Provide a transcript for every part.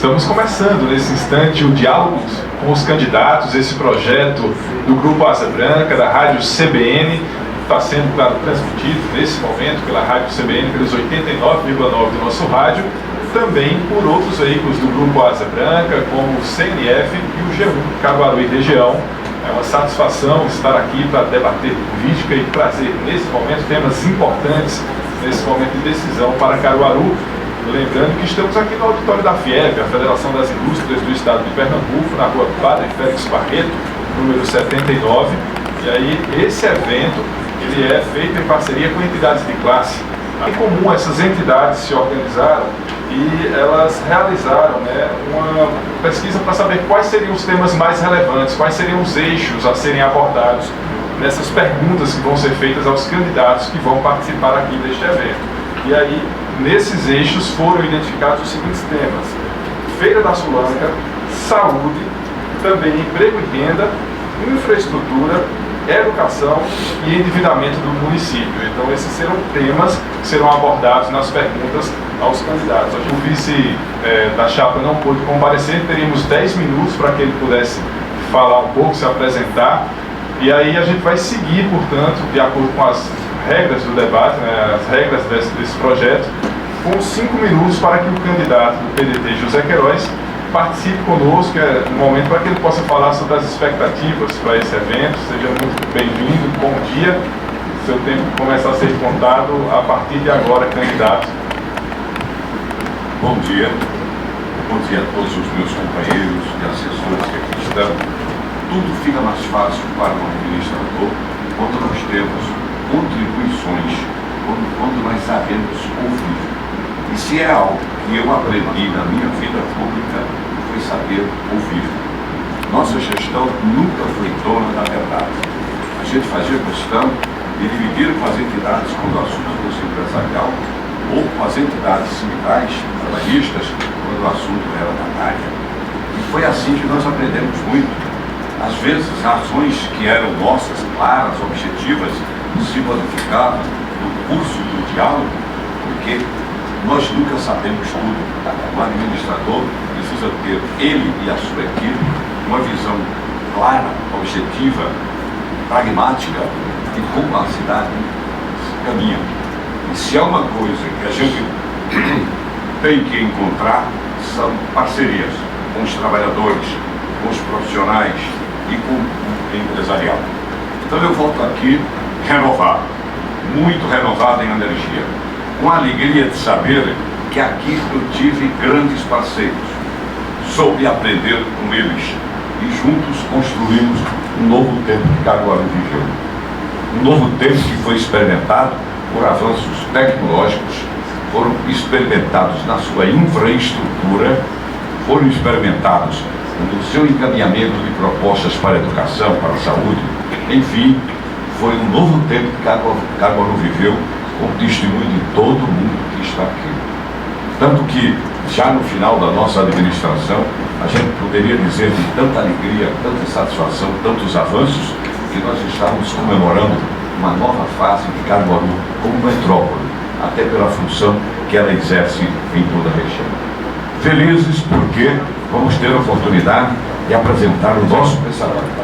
Estamos começando nesse instante o diálogo com os candidatos, esse projeto do Grupo Asa Branca, da Rádio CBN, está sendo, claro, transmitido nesse momento pela Rádio CBN, pelos 89,9 do nosso rádio, também por outros veículos do Grupo Asa Branca, como o CNF e o G1 Caruaru e região. É uma satisfação estar aqui para debater política e trazer, nesse momento, temas importantes, nesse momento de decisão para Caruaru. Lembrando que estamos aqui no auditório da FIEB, a Federação das Indústrias do Estado de Pernambuco, na rua Padre Félix Barreto, número 79. E aí, esse evento, ele é feito em parceria com entidades de classe. Em comum, essas entidades se organizaram e elas realizaram, uma pesquisa para saber quais seriam os temas mais relevantes, quais seriam os eixos a serem abordados nessas perguntas que vão ser feitas aos candidatos que vão participar aqui deste evento. E aí, nesses eixos foram identificados os seguintes temas: Feira da Sulanca, saúde, também emprego e renda, infraestrutura, educação e endividamento do município. Então esses serão temas que serão abordados nas perguntas aos candidatos. O vice da chapa não pôde comparecer, teríamos 10 minutos para que ele pudesse falar um pouco, se apresentar, e aí a gente vai seguir, portanto, de acordo com as regras do debate, as regras desse projeto, com 5 minutos para que o candidato do PDT, José Queiroz, participe conosco, um momento para que ele possa falar sobre as expectativas para esse evento. Seja muito bem-vindo, bom dia. Seu tempo começa a ser contado a partir de agora, candidato. Bom dia a todos os meus companheiros e assessores que aqui estão. Tudo fica mais fácil para um administrador quando nós temos contribuições, quando nós sabemos ouvir. E se é algo que eu aprendi na minha vida pública, foi saber ouvir. Nossa gestão nunca foi dona da verdade. A gente fazia questão de dividir com as entidades quando o assunto fosse empresarial, ou com as entidades sindicais, trabalhistas, quando o assunto era da área. E foi assim que nós aprendemos muito. Às vezes, ações que eram nossas, claras, objetivas, se modificavam no curso do diálogo, porque nós nunca sabemos tudo. O administrador precisa ter, ele e a sua equipe, uma visão clara, objetiva, pragmática de como a cidade caminha. E se há uma coisa que a gente tem que encontrar, são parcerias com os trabalhadores, com os profissionais e com o empresarial. Então eu volto aqui renovado, muito renovado em energia, com a alegria de saber que aqui eu tive grandes parceiros, soube aprender com eles e juntos construímos um novo tempo que Caruaru viveu. Um novo tempo que foi experimentado por avanços tecnológicos, foram experimentados na sua infraestrutura, foram experimentados no seu encaminhamento de propostas para a educação, para a saúde. Enfim, foi um novo tempo que Caruaru viveu, com testemunho de todo mundo que está aqui. Tanto que, já no final da nossa administração, a gente poderia dizer de tanta alegria, tanta satisfação, tantos avanços, que nós estávamos comemorando uma nova fase de Caruaru como metrópole, até pela função que ela exerce em toda a região. Felizes porque vamos ter a oportunidade de apresentar o nosso pensamento.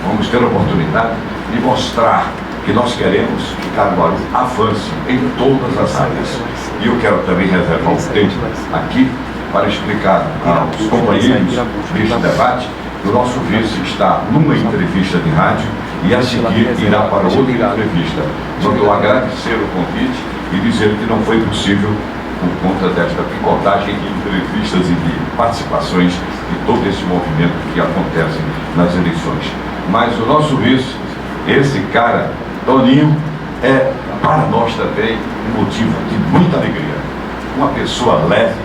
Vamos ter a oportunidade de mostrar que nós queremos que Caruaru avance em todas as áreas. E eu quero também reservar um tempo aqui para explicar aos companheiros deste debate que o nosso vice está numa entrevista de rádio e a seguir irá para outra entrevista. Então eu agradecer o convite e dizer que não foi possível por conta desta picotagem de entrevistas e de participações de todo esse movimento que acontece nas eleições. Mas o nosso vice, esse cara, Toninho, é para nós também um motivo de muita alegria. Uma pessoa leve,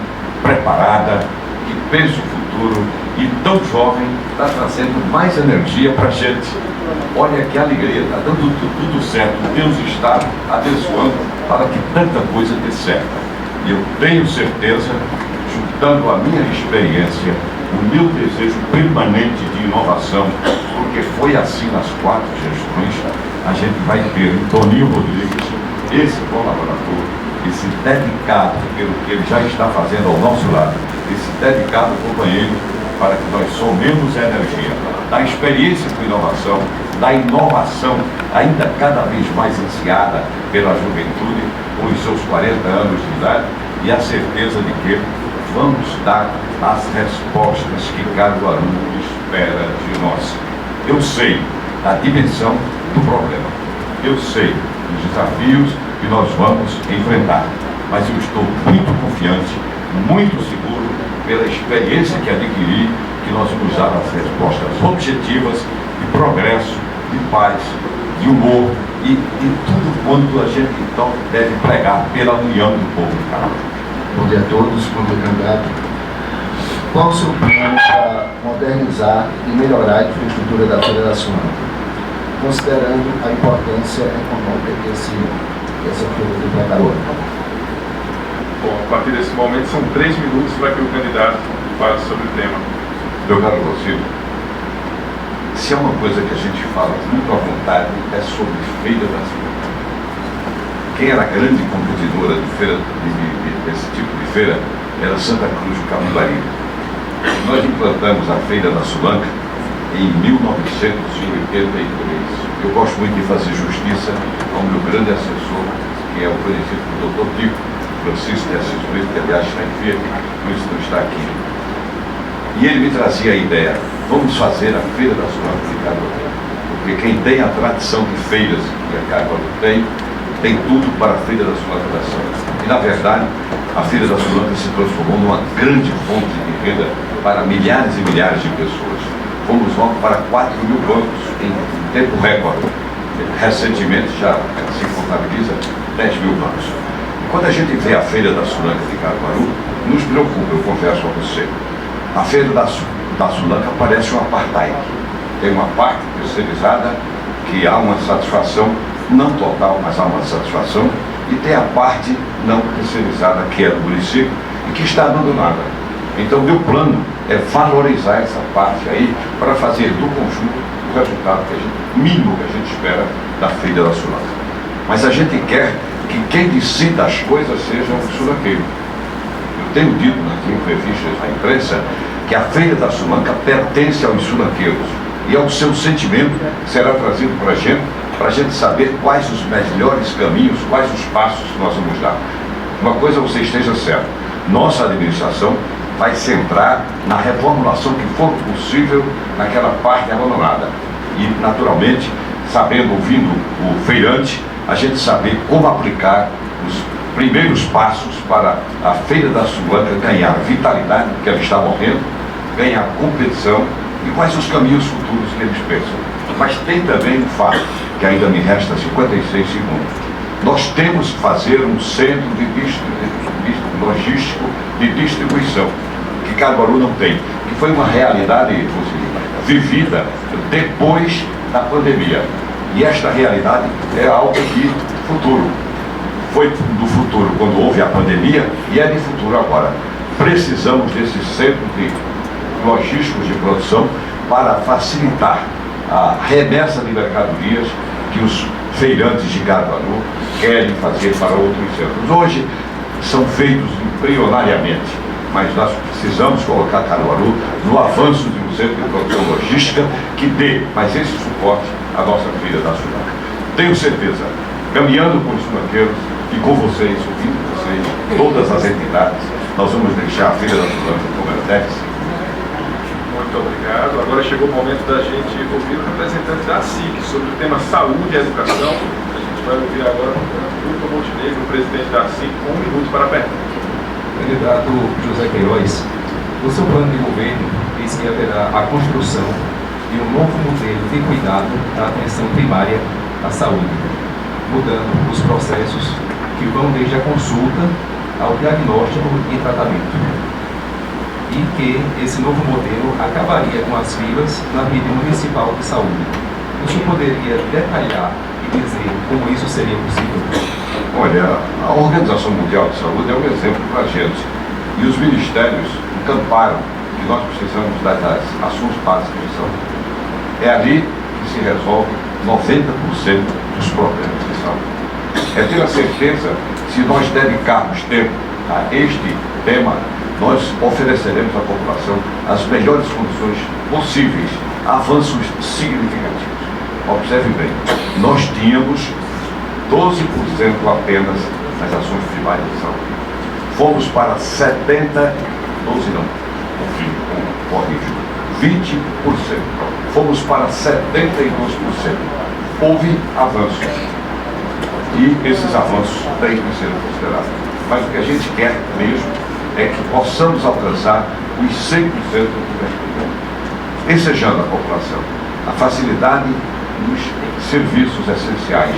preparada, que pensa o futuro e tão jovem, está trazendo mais energia para a gente. Olha que alegria, está dando tudo certo. Deus está abençoando para que tanta coisa dê certo. E eu tenho certeza, juntando a minha experiência, o meu desejo permanente de inovação, porque foi assim nas 4 gestões, a gente vai ter em Toninho Rodrigues, esse colaborador, esse dedicado pelo que ele já está fazendo ao nosso lado, desse dedicado companheiro para que nós somemos a energia da experiência com inovação, da inovação ainda cada vez mais ansiada pela juventude, com os seus 40 anos de idade, e a certeza de que vamos dar as respostas que Caruaru espera de nós. Eu sei a dimensão do problema, eu sei os desafios que nós vamos enfrentar, mas eu estou muito confiante, muito seguro, pela experiência que adquiri, que nós vamos dar as respostas objetivas de progresso, de paz, de humor e de tudo quanto a gente então deve pregar pela união do povo de Caruaru. Bom dia a todos, bom dia, candidato. Qual o seu plano para modernizar e melhorar a infraestrutura da Federação, considerando a importância econômica que essa feira tem para Caruaru? Bom, a partir desse momento são 3 minutos para que o candidato fale sobre o tema. Meu caro Rocido, se há uma coisa que a gente fala muito à vontade é sobre Feira da Cidade. Quem era a grande competidora de feira, desse tipo de feira era Santa Cruz do Capibaribe. Nós implantamos a Feira da Sulanca em 1983. Eu gosto muito de fazer justiça ao meu grande assessor, que é o conhecido Dr. Tico Francisco de Assis Brito, que aliás está enfermo, por isso não está aqui. E ele me trazia a ideia, vamos fazer a Feira da Sulanca de Caruaru, porque quem tem a tradição de feiras que a Caruaru tem tudo para a Feira da Sulanca da Santa. E na verdade, a Feira da Sulanca se transformou numa grande fonte de renda para milhares e milhares de pessoas. Fomos logo para 4 mil bancos em tempo recorde. Recentemente já se contabiliza 10 mil bancos. Quando a gente vê a Feira da Sulanca de Caruaru, nos preocupa, eu confesso a você. A Feira da Sulanca parece um apartheid. Tem uma parte terceirizada que há uma satisfação, não total, mas há uma satisfação, e tem a parte não terceirizada, que é do município, e que está abandonada. Então, meu plano é valorizar essa parte aí, para fazer do conjunto o resultado mínimo que a gente espera da Feira da Sulanca. Mas a gente quer que quem decida as coisas seja o sulanqueiro. Eu tenho dito nas entrevistas à imprensa que a Feira da Sulanca pertence aos sulanqueiros, e ao seu sentimento será trazido para a gente saber quais os melhores caminhos, quais os passos que nós vamos dar. Uma coisa você esteja certo, nossa administração vai centrar na reformulação que for possível naquela parte abandonada. E, naturalmente, sabendo, ouvindo o feirante, a gente saber como aplicar os primeiros passos para a Feira da Sulanca ganhar vitalidade, porque ela está morrendo, ganhar competição e quais os caminhos futuros que eles pensam. Mas tem também um fato, que ainda me resta 56 segundos. Nós temos que fazer um centro logístico de distribuição, que Caruaru não tem, que foi uma realidade vivida depois da pandemia. E esta realidade é algo de futuro. Foi do futuro quando houve a pandemia e é de futuro agora. Precisamos desse centro de logísticos de produção para facilitar a remessa de mercadorias que os feirantes de Caruaru querem fazer para outros centros. Hoje são feitos embrionariamente, mas nós precisamos colocar Caruaru no avanço de um centro de produção logística que dê mais esse suporte à nossa Feira da Sulanca. Tenho certeza, caminhando com os sulanqueiros e com vocês, ouvindo vocês, todas as entidades, nós vamos deixar a Feira da Sulanca como ela deve ser. Muito obrigado. Agora chegou o momento da gente ouvir o representante da SIC sobre o tema saúde e educação. A gente vai ouvir agora o Milton Montenegro, o presidente da SIC, com 1 minuto para a pergunta. Candidato José Queiroz, o seu plano de governo diz que haverá a construção de um novo modelo de cuidado da atenção primária à saúde, mudando os processos que vão desde a consulta ao diagnóstico e tratamento. E que esse novo modelo acabaria com as filas na rede municipal de saúde. O senhor poderia detalhar e dizer como isso seria possível? Olha, a Organização Mundial de Saúde é um exemplo para a gente. E os ministérios encamparam que nós precisamos das ações básicas de saúde. É ali que se resolve 90% dos problemas de saúde. É ter a certeza, se nós dedicarmos tempo a este tema, nós ofereceremos à população as melhores condições possíveis, avanços significativos. Observe bem, nós tínhamos 12% apenas nas ações primárias de saúde. Fomos para 20%. Fomos para 72%. Houve avanços. E esses avanços têm que ser considerados. Mas o que a gente quer mesmo é que possamos alcançar os 100% do investimento, ensejando a população a facilidade nos serviços essenciais,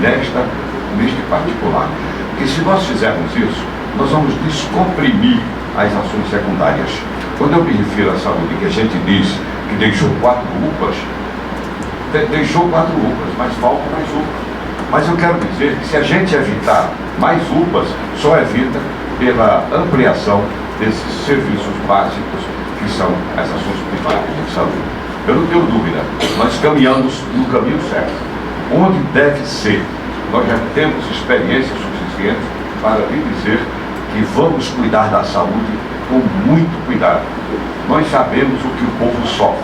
neste particular. Porque se nós fizermos isso, nós vamos descomprimir as ações secundárias. Quando eu me refiro à saúde, que a gente diz que deixou 4 UPAs, mas faltam mais UPAs. Mas eu quero dizer que se a gente evitar mais UPAs, só evita pela ampliação desses serviços básicos que são as ações primárias de saúde. Eu não tenho dúvida, nós caminhamos no caminho certo. Onde deve ser, nós já temos experiência suficiente para lhe dizer que vamos cuidar da saúde com muito cuidado. Nós sabemos o que o povo sofre,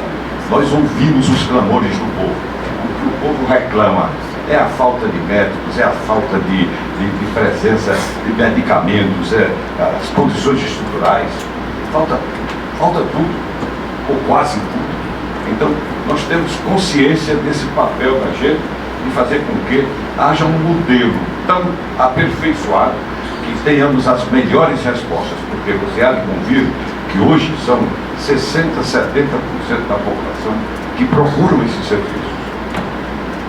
nós ouvimos os clamores do povo. O que o povo reclama é a falta de médicos, é a falta de presença de medicamentos, as condições estruturais, falta tudo, ou quase tudo. Então, nós temos consciência desse papel da gente de fazer com que haja um modelo tão aperfeiçoado que tenhamos as melhores respostas, porque você há de convir que hoje são 60%, 70% da população que procuram esses serviços.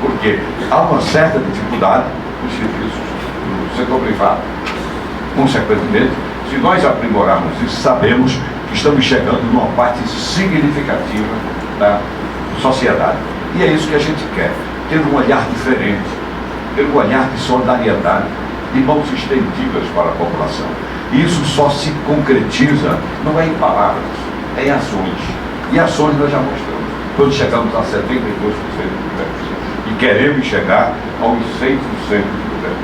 Porque há uma certa dificuldade nos serviços do setor privado. Consequentemente, se nós aprimorarmos isso, sabemos que estamos chegando numa parte significativa da sociedade. E é isso que a gente quer, ter um olhar diferente, ter um olhar de solidariedade, de mãos estendidas para a população. E isso só se concretiza, não é em palavras, é em ações. E ações nós já mostramos. Quando chegamos a 72% do governo e queremos chegar aos 100% do governo,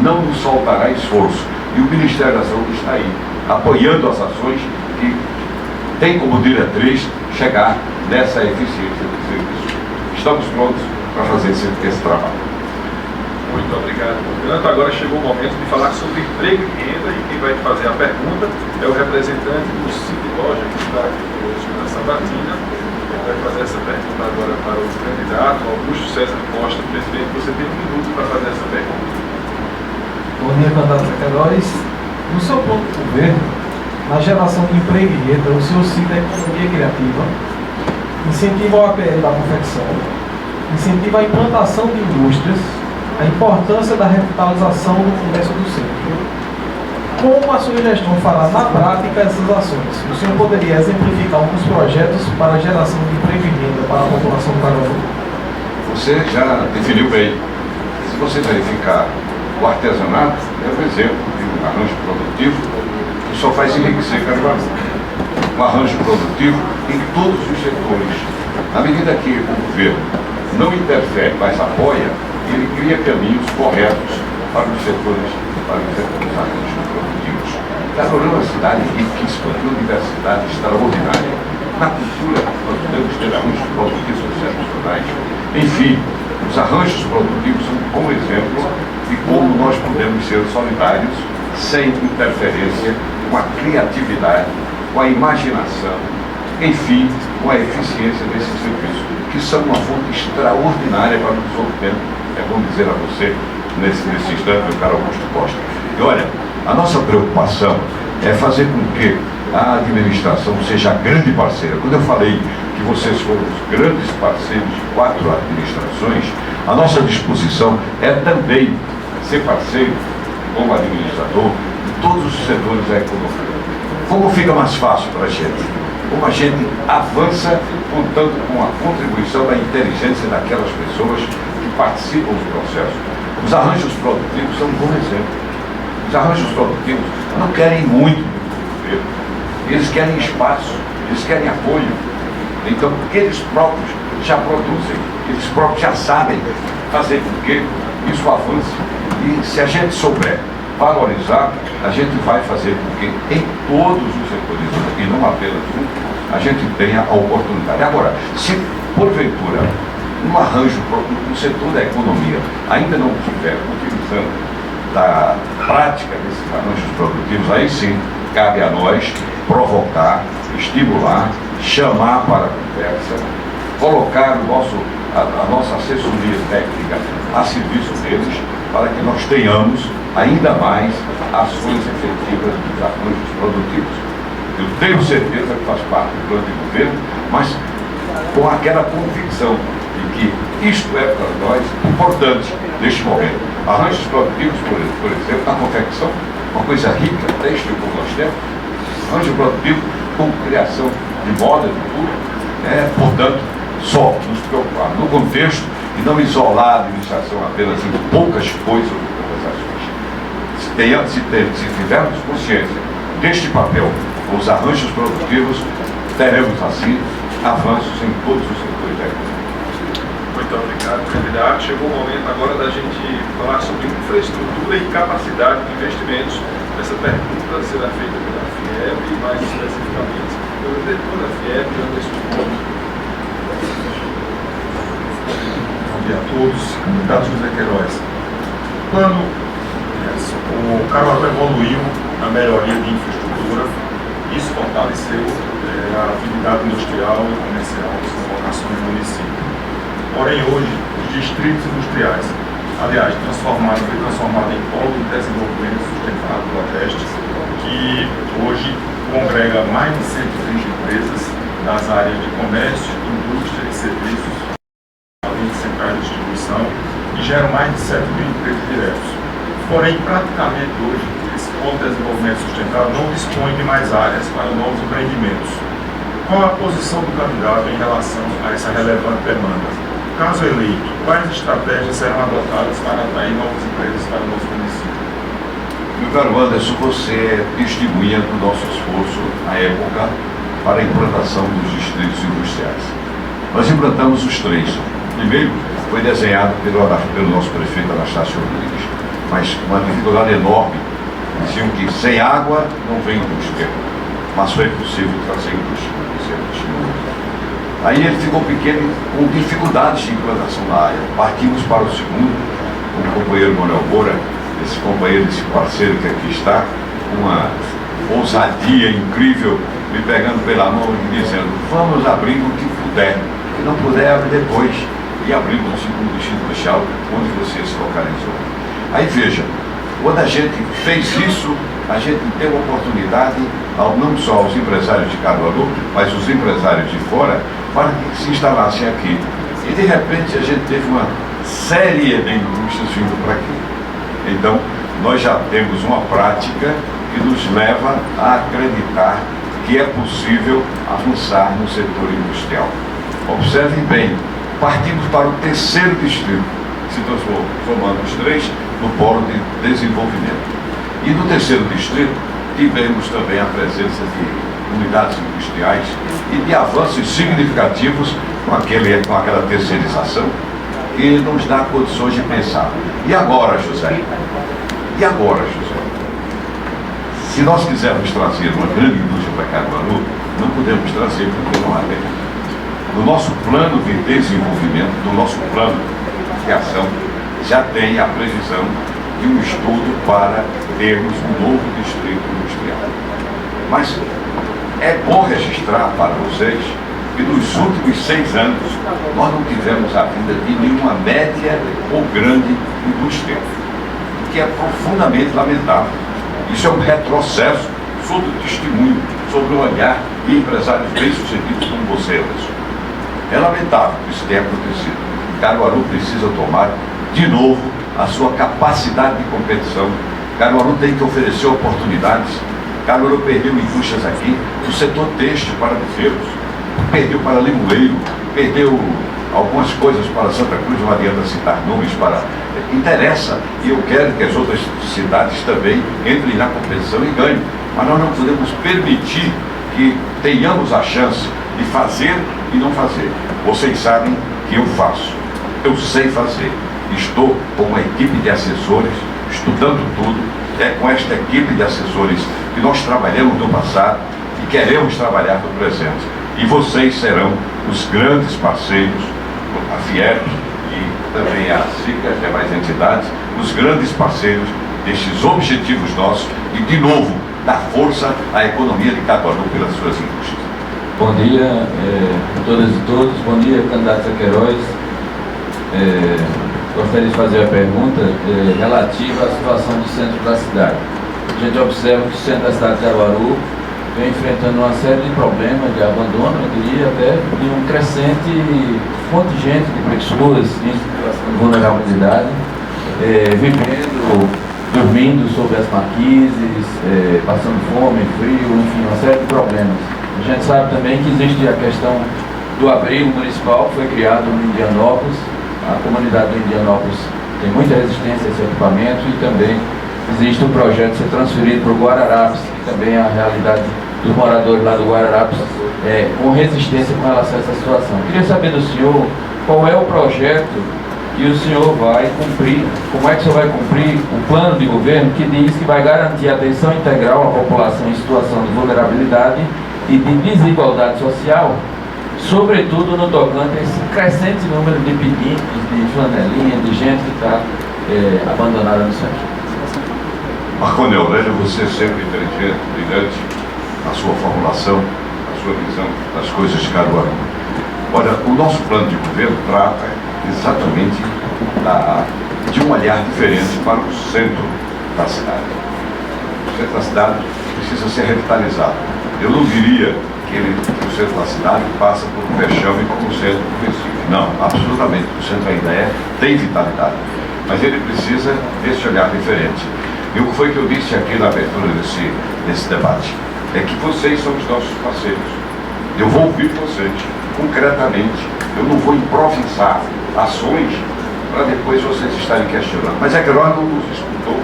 não nos faltará esforço. E o Ministério da Saúde está aí, apoiando as ações que tem como diretriz chegar nessa eficiência do serviço. Estamos prontos para fazer esse trabalho. Muito obrigado, portanto. Agora chegou o momento de falar sobre emprego e renda, e quem vai fazer a pergunta é o representante do City Loja, que está aqui hoje na Sabatina. Ele vai fazer essa pergunta agora para o candidato Augusto César Costa. Presidente, você tem 1 minuto para fazer essa pergunta. Bom dia, candidato Zé Queiroz. No seu plano de governo, na geração de emprego e renda, o senhor cita a economia criativa, incentiva o APL da confecção, incentiva a implantação de indústrias, a importância da revitalização do comércio do centro. Como a sua gestão fará na prática essas ações? O senhor poderia exemplificar alguns projetos para a geração de emprego e renda para a população do Caruaru? Você já definiu bem. Se você verificar o artesanato, é um exemplo de um arranjo produtivo que só faz enriquecer Caruaru. Um arranjo produtivo em todos os setores. À medida que o governo não interfere, mas apoia, ele cria caminhos corretos para os setores arranjos produtivos. Caruaru é uma cidade riquíssima, de uma diversidade extraordinária. Na cultura, nós podemos ter arranjos produtivos excepcionais. Enfim, os arranjos produtivos são um bom exemplo de como nós podemos ser solidários, sem interferência, com a criatividade, com a imaginação, enfim, com a eficiência desses serviços, que são uma fonte extraordinária para o desenvolvimento. É bom dizer a você, nesse instante, meu caro Augusto Costa. E olha, a nossa preocupação é fazer com que a administração seja a grande parceira. Quando eu falei que vocês foram os grandes parceiros de 4 administrações, a nossa disposição é também ser parceiro, como administrador, de todos os setores da economia. Como fica mais fácil para a gente? Como a gente avança contando com a contribuição da inteligência daquelas pessoas que participam do processo. Os arranjos produtivos são um bom exemplo. Os arranjos produtivos não querem muito do governo. Eles querem espaço, eles querem apoio. Então, eles próprios já produzem, eles próprios já sabem fazer com que isso avance. E se a gente souber valorizar, a gente vai fazer com que em todos os setores, e não apenas um, a gente tenha a oportunidade. Agora, se porventura um arranjo no setor da economia ainda não estiver utilizando da prática desses arranjos produtivos, aí sim cabe a nós provocar, estimular, chamar para a conversa, colocar a nossa assessoria técnica a serviço deles, para que nós tenhamos ainda mais ações efetivas dos arranjos produtivos. Eu tenho certeza que faz parte do plano de governo, mas com aquela convicção de que isto é para nós importante neste momento. Arranjos produtivos, por exemplo, na confecção, uma coisa rica, têxtil como nós temos, arranjo produtivo com criação de moda, de tudo, portanto, só nos preocupar no contexto e não isolar a administração apenas em poucas coisas ou poucas ações. Se tivermos consciência deste papel com os arranjos produtivos, teremos assim avanços em todos os setores da economia. Muito obrigado, candidato. Chegou o momento agora da gente falar sobre infraestrutura e capacidade de investimentos. Essa pergunta será feita pela FIEB, mais especificamente pelo diretor da FIEB, Anderson Ponto. Bom dia a todos. Candidato José Queiroz. O Caruaru evoluiu na melhoria de infraestrutura. Isso fortaleceu a atividade industrial e comercial das vocações do município. Porém, hoje, os distritos industriais, aliás, foi transformado em polo de desenvolvimento sustentável do Agreste, que hoje congrega mais de 130 empresas das áreas de comércio, indústria e serviços, além de centrais de distribuição, e geram mais de 7 mil empregos diretos. Porém, praticamente hoje, esse polo de desenvolvimento sustentável não dispõe de mais áreas para novos empreendimentos. Qual a posição do candidato em relação a essa relevante demanda? Caso eleito, quais estratégias serão adotadas para atrair novas empresas para o nosso município? Meu caro Anderson, você é testemunha do nosso esforço na época para a implantação dos distritos industriais. Nós implantamos os 3. O primeiro foi desenhado pelo nosso prefeito Anastácio Rodrigues, mas uma dificuldade enorme. Diziam que sem água não vem indústria, mas foi possível trazer indústria. Aí ele ficou pequeno, com dificuldades de implantação na área. Partimos para o segundo, com o companheiro Manuel Moura, esse companheiro, esse parceiro que aqui está, uma ousadia incrível, me pegando pela mão e dizendo: vamos abrir o que puder, o que não puder abre depois. E abrimos o segundo distrito industrial, onde você se localizou. Aí veja, quando a gente fez isso, a gente deu oportunidade não só aos empresários de Caruaru, mas os empresários de fora, para que se instalassem aqui. E de repente a gente teve uma série de indústrias vindo para aqui. Então, nós já temos uma prática que nos leva a acreditar que é possível avançar no setor industrial. Observem bem, partimos para o terceiro distrito, se transformando os 3 no polo de desenvolvimento. E no terceiro distrito, tivemos também a presença de unidades industriais e de avanços significativos com aquela terceirização que nos dá condições de pensar. E agora, José? E agora, José? Se nós quisermos trazer uma grande indústria para Caruaru, não podemos trazer porque não há tempo. No nosso plano de desenvolvimento, no nosso plano de ação, já tem a previsão de um estudo para termos um novo distrito industrial. Mas é bom registrar para vocês que nos últimos 6 anos nós não tivemos a vinda de nenhuma média ou grande indústria, o que é profundamente lamentável. Isso é um retrocesso sob o testemunho, sobre o olhar de empresários bem-sucedidos como você, Anderson. É lamentável que isso tenha acontecido. Caruaru precisa tomar de novo a sua capacidade de competição. Caruaru tem que oferecer oportunidades. Caruaru perdeu indústrias aqui, o setor têxtil para Bufeiros, perdeu para Limoeiro, perdeu algumas coisas para Santa Cruz, não adianta citar nomes para... Interessa, e eu quero que as outras cidades também entrem na competição e ganhem. Mas nós não podemos permitir que tenhamos a chance de fazer e não fazer. Vocês sabem que eu faço, eu sei fazer. Estou com uma equipe de assessores, estudando tudo, é com esta equipe de assessores que nós trabalhamos no passado e queremos trabalhar no presente. E vocês serão os grandes parceiros, a Fiesp e também a SIC e as demais entidades, os grandes parceiros destes objetivos nossos e, de novo, dar força à economia de Caruaru pelas suas indústrias. Bom dia a todas e todos. Bom dia, candidato Zé Queiroz. Gostaria de fazer a pergunta relativa à situação do centro da cidade. A gente observa que o centro da cidade de Caruaru vem enfrentando uma série de problemas de abandono, eu diria até, de um crescente contingente de pessoas em situação de vulnerabilidade, vivendo, dormindo sob as marquises, passando fome, frio, enfim, uma série de problemas. A gente sabe também que existe a questão do abrigo municipal, que foi criado no Indianópolis. A comunidade do Indianópolis tem muita resistência a esse equipamento e também existe um projeto de ser transferido para o Guararapes, que também é a realidade dos moradores lá do Guararapes, com resistência com relação a essa situação. Queria saber do senhor qual é o projeto que o senhor vai cumprir, como é que o senhor vai cumprir o plano de governo que diz que vai garantir a atenção integral à população em situação de vulnerabilidade e de desigualdade social, sobretudo no tocante a esse crescente número de pedintes, de flanelinha, de gente que está abandonada no centro. Marconi Aurélio, você é sempre inteligente, brilhante na sua formulação, na sua visão das coisas de Caruaru. Olha, o nosso plano de governo trata exatamente de um olhar diferente para o centro da cidade. O centro da cidade precisa ser revitalizado. Eu não diria que o centro da cidade passa por um vexame como o centro do Recife. Não, absolutamente. O centro ainda tem vitalidade. Mas ele precisa desse olhar diferente. E o que foi que eu disse aqui na abertura desse debate? É que vocês são os nossos parceiros. Eu vou ouvir vocês concretamente. Eu não vou improvisar ações para depois vocês estarem questionando. Mas é que nós não nos escutou.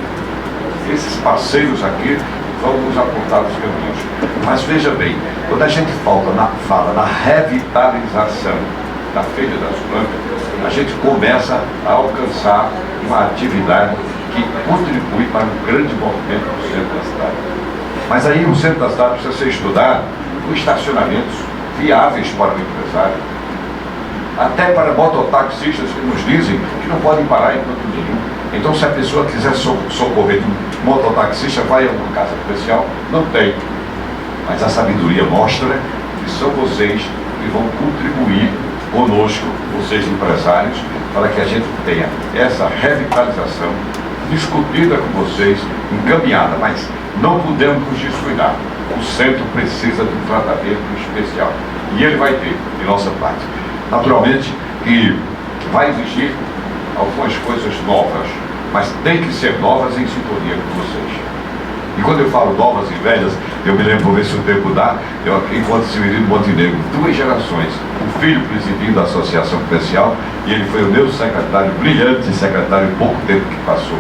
Esses parceiros aqui vão nos apontar os caminhos. Mas veja bem, quando a gente fala na revitalização da Feira das Brancas, a gente começa a alcançar uma atividade que contribui para um grande movimento do centro da cidade. Mas aí o centro da cidade precisa ser estudado com estacionamentos viáveis para o empresário, até para mototaxistas que nos dizem que não podem parar em canto nenhum. Então, se a pessoa quiser socorrer um mototaxista, vai a uma casa especial, não tem. Mas a sabedoria mostra que são vocês que vão contribuir conosco, vocês empresários, para que a gente tenha essa revitalização discutida com vocês, encaminhada, mas não podemos nos descuidar. O centro precisa de um tratamento especial e ele vai ter, de nossa parte. Naturalmente que vai exigir algumas coisas novas, mas tem que ser novas em sintonia com vocês. E quando eu falo novas e velhas, eu me lembro, vou ver se o tempo dá, eu aqui encontro Severino Montenegro, 2 gerações, um filho presidindo a Associação Comercial, e ele foi o meu secretário, brilhante secretário, em pouco tempo que passou.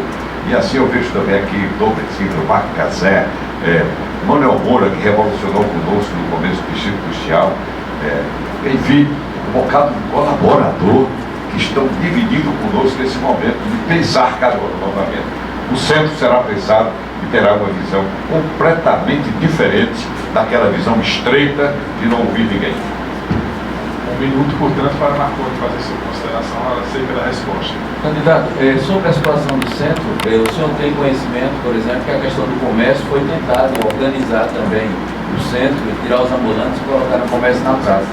E assim eu vejo também aqui Douglas Silva, Marco Cazé, Manuel Moura, que revolucionou conosco no começo do Distrito Industrial, enfim, um bocado de colaborador que estão dividindo conosco nesse momento de pensar Caruaru novamente. O centro será pensado e terá uma visão completamente diferente daquela visão estreita de não ouvir ninguém. 1 minuto, portanto, para Marconi fazer sua consideração acerca da resposta. Candidato, sobre a situação do centro, o senhor tem conhecimento, por exemplo, que a questão do comércio foi tentado organizar também o centro, tirar os ambulantes e colocar o comércio na praça.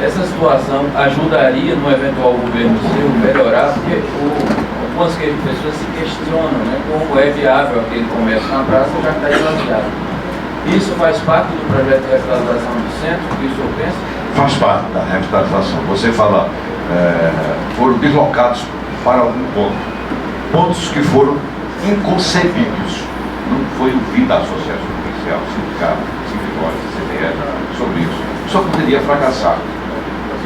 Essa situação ajudaria no eventual governo seu melhorar, porque algumas pessoas se questionam, né, como é viável aquele comércio na praça já que está relacionado. Isso faz parte do projeto de revitalização do centro, o que o senhor pensa? Faz parte da revitalização. Você fala, foram deslocados para algum ponto. Pontos que foram inconcebidos. Não foi o fim da associação comercial, sindicato, sindicóide, CDL, sobre isso. Só poderia fracassar.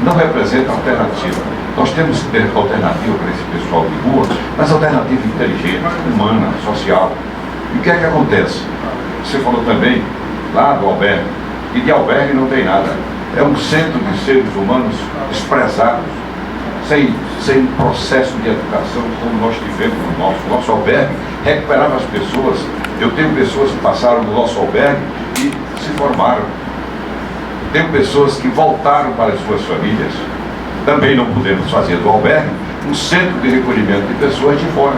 Não representa alternativa. Nós temos que ter alternativa para esse pessoal de rua, mas alternativa inteligente, humana, social. E o que é que acontece? Você falou também lá do albergue, e de albergue não tem nada. É um centro de seres humanos desprezados, sem processo de educação como nós tivemos no nosso albergue, recuperava as pessoas. Eu tenho pessoas que passaram no nosso albergue e se formaram. Tenho pessoas que voltaram para as suas famílias. Também não podemos fazer do albergue um centro de recolhimento de pessoas de fora.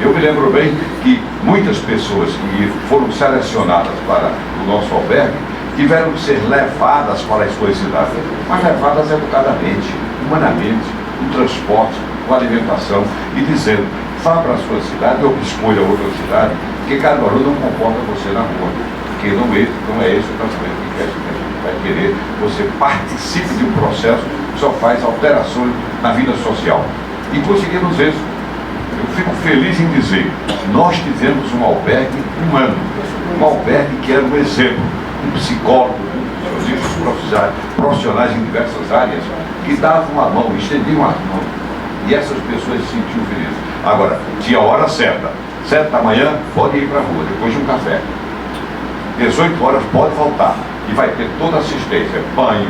Eu me lembro bem que muitas pessoas que foram selecionadas para o nosso albergue tiveram que ser levadas para as suas cidades, mas levadas educadamente, humanamente, com transporte, com alimentação, e dizendo, vá para a sua cidade ou escolha outra cidade, porque Caruaru não comporta você na rua, porque não é esse o tratamento que a gente vai querer. Você participe de um processo que só faz alterações na vida social. E conseguimos isso. Eu fico feliz em dizer, nós tivemos um albergue humano, um albergue que era um exemplo, um psicólogo, profissionais em diversas áreas, que davam a mão, estendiam a mão, e essas pessoas se sentiam felizes. Agora, tinha a hora certa, 7 da manhã, pode ir para a rua, depois de um café. 18 horas, pode voltar, e vai ter toda a assistência, banho,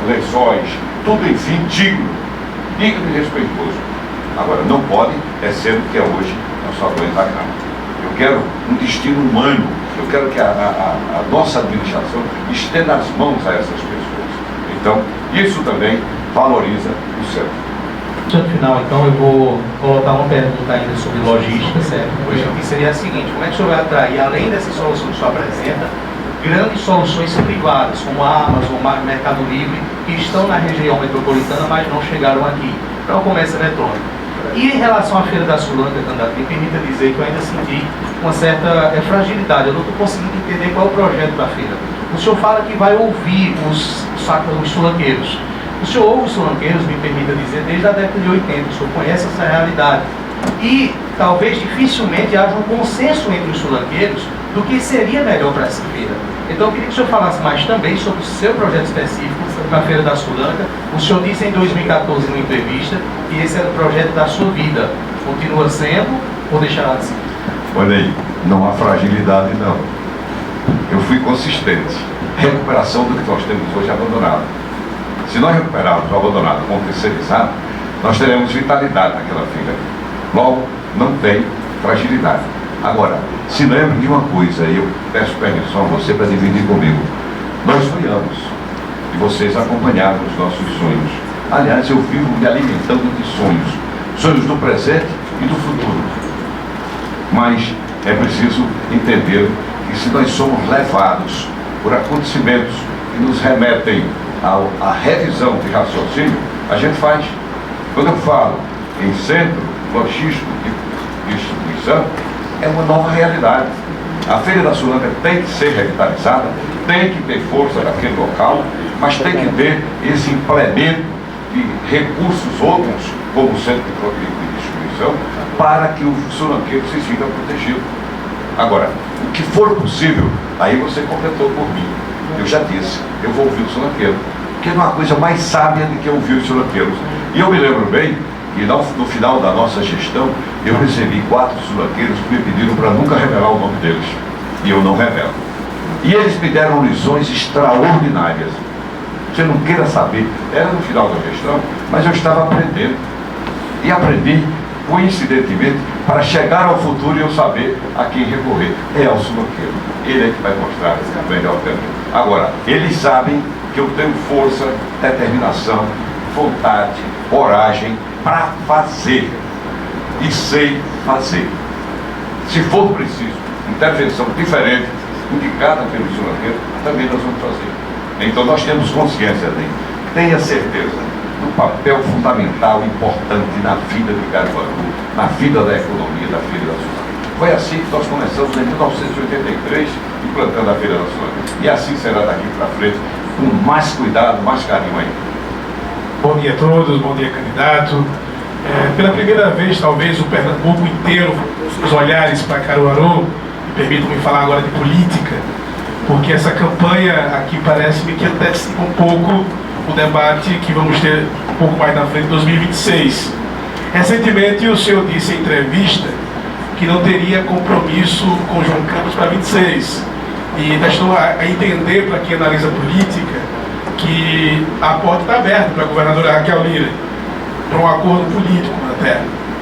lençóis, tudo, enfim, digno e respeitoso. Agora, não pode ser o que é hoje na sua doença grave. Eu quero um destino humano, eu quero que a nossa administração estenda as mãos a essas pessoas. Então, isso também valoriza o centro. No final, então, eu vou colocar uma pergunta ainda sobre logística, certo? Que seria a seguinte: como é que o senhor vai atrair, além dessas soluções que o senhor apresenta, grandes soluções privadas, como a Amazon, o Mercado Livre, que estão na região metropolitana, mas não chegaram aqui, para o comércio eletrônico? E em relação à Feira da Sulanca, candidato, me permita dizer que eu ainda senti uma certa fragilidade. Eu não estou conseguindo entender qual é o projeto da feira. O senhor fala que vai ouvir os sulanqueiros. O senhor ouve os sulanqueiros, me permita dizer, desde a década de 80. O senhor conhece essa realidade. E talvez dificilmente haja um consenso entre os sulanqueiros do que seria melhor para essa feira. Então eu queria que o senhor falasse mais também sobre o seu projeto específico para a Feira da Sulanca. O senhor disse em 2014, numa entrevista, que esse era o projeto da sua vida. Continua sendo ou deixará de ser? Olha aí, não há fragilidade não. Eu fui consistente. Recuperação do que nós temos hoje abandonado. Se nós recuperarmos o abandonado com o terceirizado, nós teremos vitalidade naquela feira. Logo, não tem fragilidade. Agora, se lembre de uma coisa, eu peço permissão a você para dividir comigo. Nós sonhamos e vocês acompanharam os nossos sonhos. Aliás, eu vivo me alimentando de sonhos. Sonhos do presente e do futuro. Mas é preciso entender que se nós somos levados por acontecimentos que nos remetem à revisão de raciocínio, a gente faz. Quando eu falo em centro logístico de distribuição, é uma nova realidade. A Feira da Sulanca tem que ser revitalizada, tem que ter força naquele local, mas tem que ter esse implemento de recursos outros, como o centro de distribuição, para que o sulanqueiro se sinta protegido. Agora, o que for possível, aí você completou por mim. Eu já disse, eu vou ouvir o sulanqueiro, porque não há coisa mais sábia do que ouvir os sulanqueiros. E eu me lembro bem que no final da nossa gestão, eu recebi 4 sulanqueiros que me pediram para nunca revelar o nome deles. E eu não revelo. E eles me deram lições extraordinárias. Você não queira saber, era no final da gestão, mas eu estava aprendendo. E aprendi, coincidentemente, para chegar ao futuro e eu saber a quem recorrer. É ao sulanqueiro. Ele é que vai mostrar o melhor caminho. Agora, eles sabem que eu tenho força, determinação, vontade, coragem para fazer. E sei fazer. Se for preciso, intervenção diferente, indicada pelo sulanqueiro, também nós vamos fazer. Então nós temos consciência dele. Tenha certeza do papel fundamental, importante na vida de Caruaru, na vida da economia da Feira da Sulanca. Foi assim que nós começamos em 1983, implantando a Feira da Sulanca. E assim será daqui para frente, com mais cuidado, mais carinho ainda. Bom dia a todos, bom dia candidato. Pela primeira vez, talvez, o Pernambuco inteiro, os olhares para Caruaru, permitam-me falar agora de política, porque essa campanha aqui parece-me que antecipa um pouco o debate que vamos ter um pouco mais na frente em 2026. Recentemente o senhor disse em entrevista que não teria compromisso com João Campos para 26 e deixou a entender, para quem analisa política, que a porta está aberta para a governadora Raquel Lira, para um acordo político até.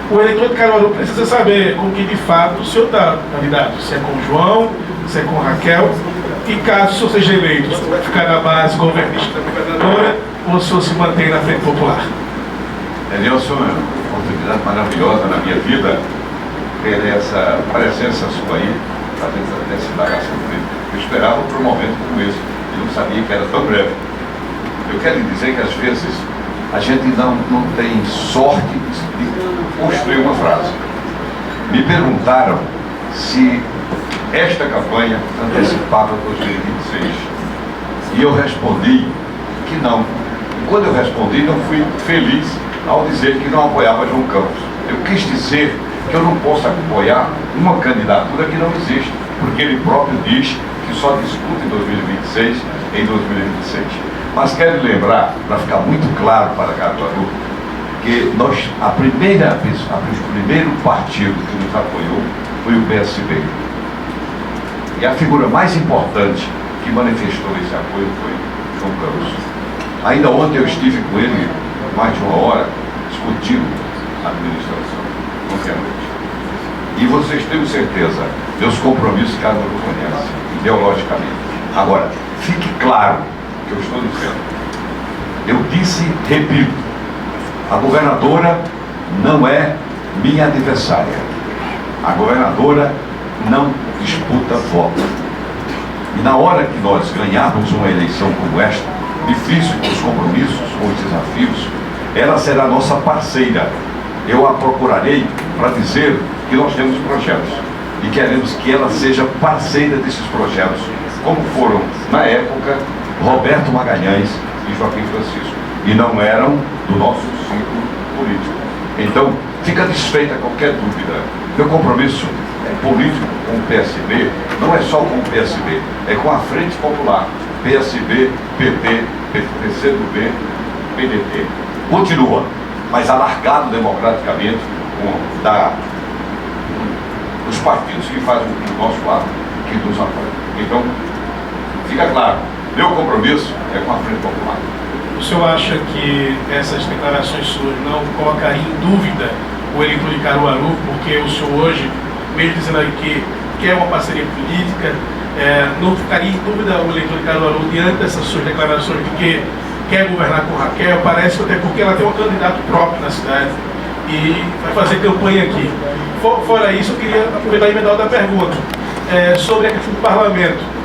o eleitor de Caruaru precisa saber com que de fato o senhor está candidato, se é com o João, se é com Raquel, e caso o senhor seja eleito, o senhor vai ficar na base governista da governadora ou o senhor se mantém na Frente Popular? Nelson, é uma oportunidade maravilhosa na minha vida ter essa presença sua aí, fazendo essa indagação política. Eu esperava por um momento como esse, e não sabia que era tão breve. Eu quero lhe dizer que às vezes a gente não tem sorte de construir uma frase. Me perguntaram se esta campanha antecipava 2026 e eu respondi que não. E quando eu respondi, não fui feliz ao dizer que não apoiava João Campos. Eu quis dizer que eu não posso apoiar uma candidatura que não existe, porque ele próprio diz que só discute em 2026 em 2026. Mas quero lembrar, para ficar muito claro para Caruaru, que o primeiro partido que nos apoiou foi o PSB. E a figura mais importante que manifestou esse apoio foi João Campos. Ainda ontem eu estive com ele mais de uma hora discutindo a administração, ontem à noite. E vocês têm certeza, meus compromissos Caruaru conhece, ideologicamente. Agora, fique claro o que eu estou dizendo. Eu disse, repito, a governadora não é minha adversária. A governadora não disputa voto. E na hora que nós ganharmos uma eleição como esta, difícil com os compromissos, com os desafios, ela será nossa parceira. Eu a procurarei para dizer que nós temos projetos e queremos que ela seja parceira desses projetos, como foram, na época, Roberto Magalhães e Joaquim Francisco, e não eram do nosso ciclo político. Então, fica desfeita qualquer dúvida. Meu compromisso político com o PSB não é só com o PSB, é com a Frente Popular, PSB, PT, PCdoB, PDT. Continua, mas alargado democraticamente os partidos que fazem o nosso lado, que nos apoiam. Então, fica claro, meu compromisso é com a Frente Popular. O senhor acha que essas declarações suas não colocariam em dúvida o eleitor de Caruaru, porque o senhor hoje, mesmo dizendo aí que quer uma parceria política, não ficaria em dúvida o eleitor de Caruaru diante dessas suas declarações de que quer governar com Raquel? Parece até porque ela tem um candidato próprio na cidade e vai fazer campanha aqui. Fora isso, eu queria aproveitar e emendar outra pergunta sobre a questão do parlamento.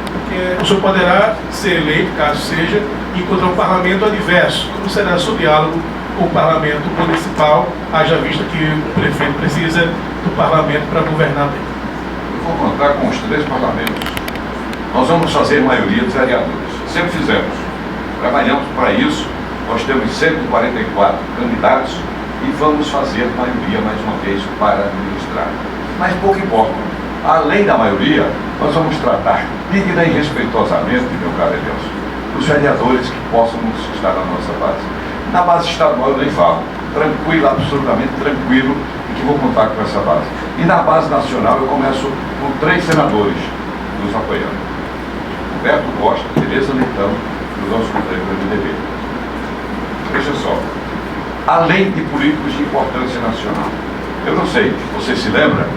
O senhor poderá ser eleito, caso seja, e encontrar um parlamento adverso. Como será o seu diálogo com o parlamento municipal, haja vista que o prefeito precisa do parlamento para governar bem? Eu vou contar com os 3 parlamentos. Nós vamos fazer maioria dos vereadores. Sempre fizemos. Trabalhamos para isso. Nós temos 144 candidatos e vamos fazer maioria mais uma vez para administrar. Mas pouco importa. Além da maioria, nós vamos tratar digna e respeitosamente, meu caro Nelson, os vereadores que possam estar na nossa base. Na base estadual eu nem falo. Tranquilo, absolutamente tranquilo, e que vou contar com essa base. E na base nacional eu começo com 3 senadores nos apoiando. Roberto Costa, Tereza Leitão e o nosso companheiro do MDB. Veja só, além de políticos de importância nacional. Eu não sei, você se lembra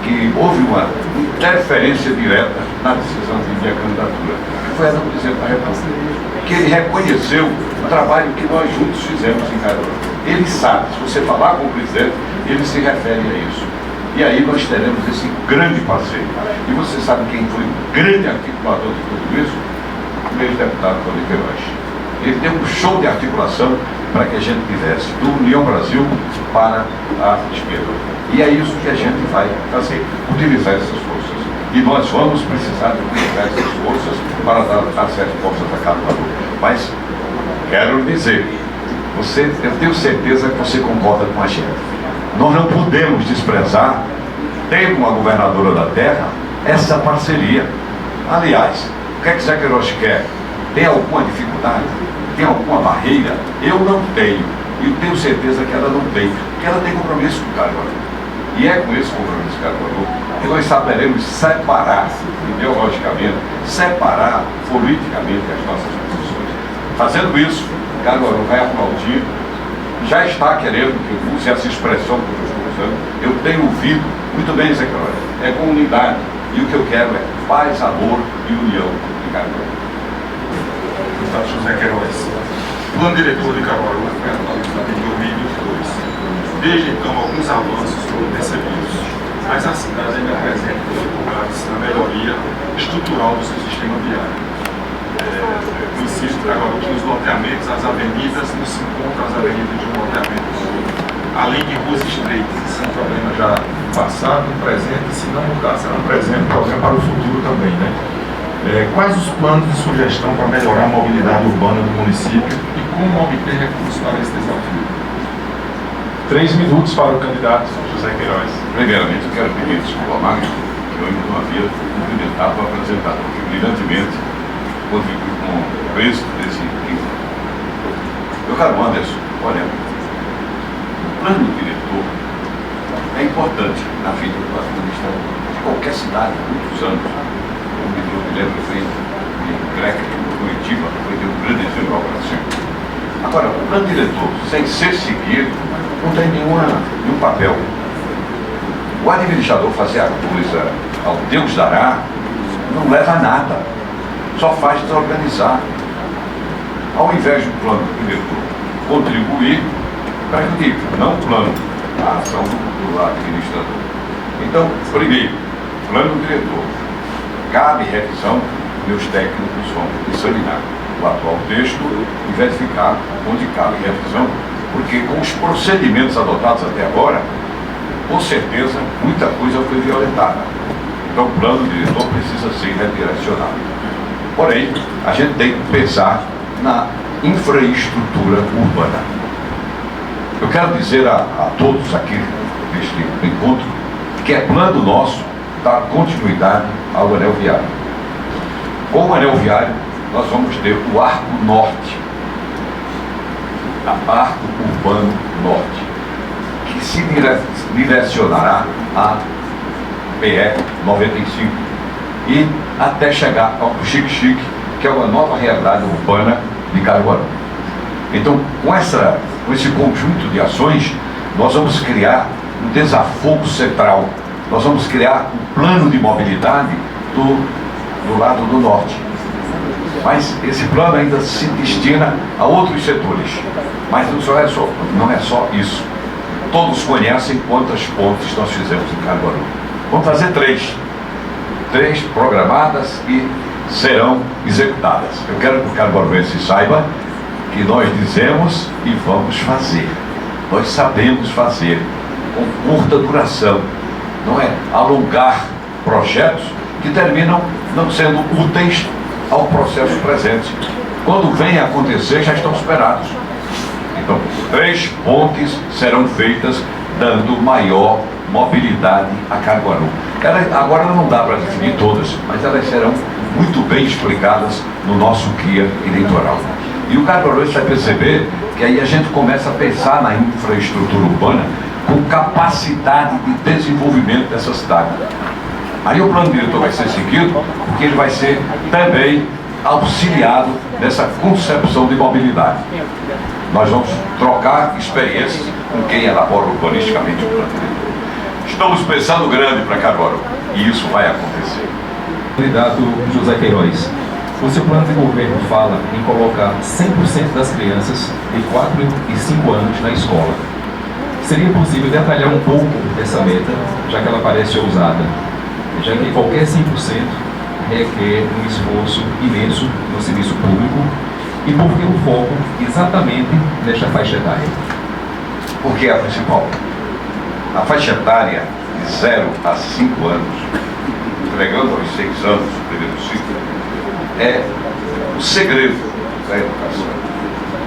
que houve uma interferência direta na decisão de minha candidatura, que foi a do presidente da República, que ele reconheceu o trabalho que nós juntos fizemos em Caruaru. Ele sabe, se você falar com o presidente, ele se refere a isso. E aí nós teremos esse grande parceiro. E você sabe quem foi o grande articulador de tudo isso? O ex-deputado Tony Queiroz. Ele deu um show de articulação para que a gente tivesse do União Brasil para a esquerda. E é isso que a gente vai fazer, utilizar essas forças. E nós vamos precisar de utilizar essas forças para dar as respostas a Caruaru. Mas quero dizer, eu tenho certeza que você concorda com a gente. Nós não podemos desprezar, tendo uma governadora da terra, essa parceria. Aliás, o que é que Zé Queiroz quer? Tem alguma dificuldade? Tem alguma barreira? Eu não tenho. E eu tenho certeza que ela não tem. Porque ela tem compromisso com o Caruaru. E é com esse compromisso com o Caruaru que nós saberemos separar ideologicamente, separar politicamente as nossas posições. Fazendo isso, Caruaru vai aplaudir, já está querendo que eu use essa expressão que eu costumo conversando, eu tenho ouvido muito bem, Zé Queiroz, é comunidade. E o que eu quero é paz, amor e união de Caruaru. Deputado José Queiroz, plano diretor de Caruaru em 2022. Desde então, alguns avanços foram percebidos, mas a cidade ainda apresenta dificuldades na melhoria estrutural do seu sistema viário. Insisto, Caruaru que nos loteamentos, as avenidas, não se encontram as avenidas de um loteamento do outro. Além de ruas estreitas, isso é um problema já passado, presente, e se não mudar, será um presente, problema para o futuro também, né? Quais os planos de sugestão para melhorar a mobilidade urbana do município e como obter recursos para esse desafio? 3 minutos para o candidato José Queiroz. Primeiramente, eu quero pedir desculpa a Magno, que eu ainda não havia cumprimentado o apresentador, que brilhantemente contribui com o êxito desse livro. Meu caro Anderson, olha, o plano diretor é importante na vida do administrador de qualquer cidade, há muitos anos. O me lembro foi em Greca, em Curitiba, foi de um grande exemplo ao Brasil. Agora, o plano diretor, sem ser seguido, não tem nenhum papel. O administrador fazer a coisa ao Deus dará não leva a nada, só faz desorganizar. Ao invés do plano diretor contribuir, prejudica, não o plano, a ação do administrador. Então, primeiro, plano diretor. Cabe revisão, meus técnicos vão examinar o atual texto e verificar onde cabe revisão, porque com os procedimentos adotados até agora, com certeza, muita coisa foi violentada. Então, o plano diretor precisa ser redirecionado. Porém, a gente tem que pensar na infraestrutura urbana. Eu quero dizer a todos aqui neste encontro que é plano nosso dar continuidade ao anel viário. Com o anel viário, nós vamos ter o Arco Norte, Arco Urbano Norte, que se direcionará a PE 95 e até chegar ao Xique-Xique, que é uma nova realidade urbana de Caruaru. Então, com esse conjunto de ações, nós vamos criar um desafogo central, nós vamos criar um plano de mobilidade do lado do norte. Mas esse plano ainda se destina a outros setores. Mas não é só isso. Todos conhecem quantas pontes nós fizemos em Caruaru. Vamos fazer 3 programadas e serão executadas. Eu quero que o caruaruense saiba que nós dizemos e vamos fazer. Nós sabemos fazer com curta duração. Não é alongar projetos que terminam não sendo úteis ao processo presente. Quando vem a acontecer, já estão superados. Então, 3 pontes serão feitas dando maior mobilidade a Caruaru. Agora não dá para definir todas, mas elas serão muito bem explicadas no nosso guia eleitoral. E o caruaruense vai perceber que aí a gente começa a pensar na infraestrutura urbana com capacidade de desenvolvimento dessa cidade. Aí o plano diretor vai ser seguido, porque ele vai ser também auxiliado nessa concepção de mobilidade. Nós vamos trocar experiências com quem elabora urbanisticamente o plano diretor. Estamos pensando grande para Caruaru, e isso vai acontecer. Candidato José Queiroz, o seu plano de governo fala em colocar 100% das crianças de 4 e 5 anos na escola. Seria possível detalhar um pouco essa meta, já que ela parece ousada, já que qualquer 100% requer um esforço imenso no serviço público, e por que o foco exatamente nesta faixa etária? Porque é a principal. A faixa etária de 0 a 5 anos, entregando aos 6 anos o primeiro ciclo, é o segredo da educação.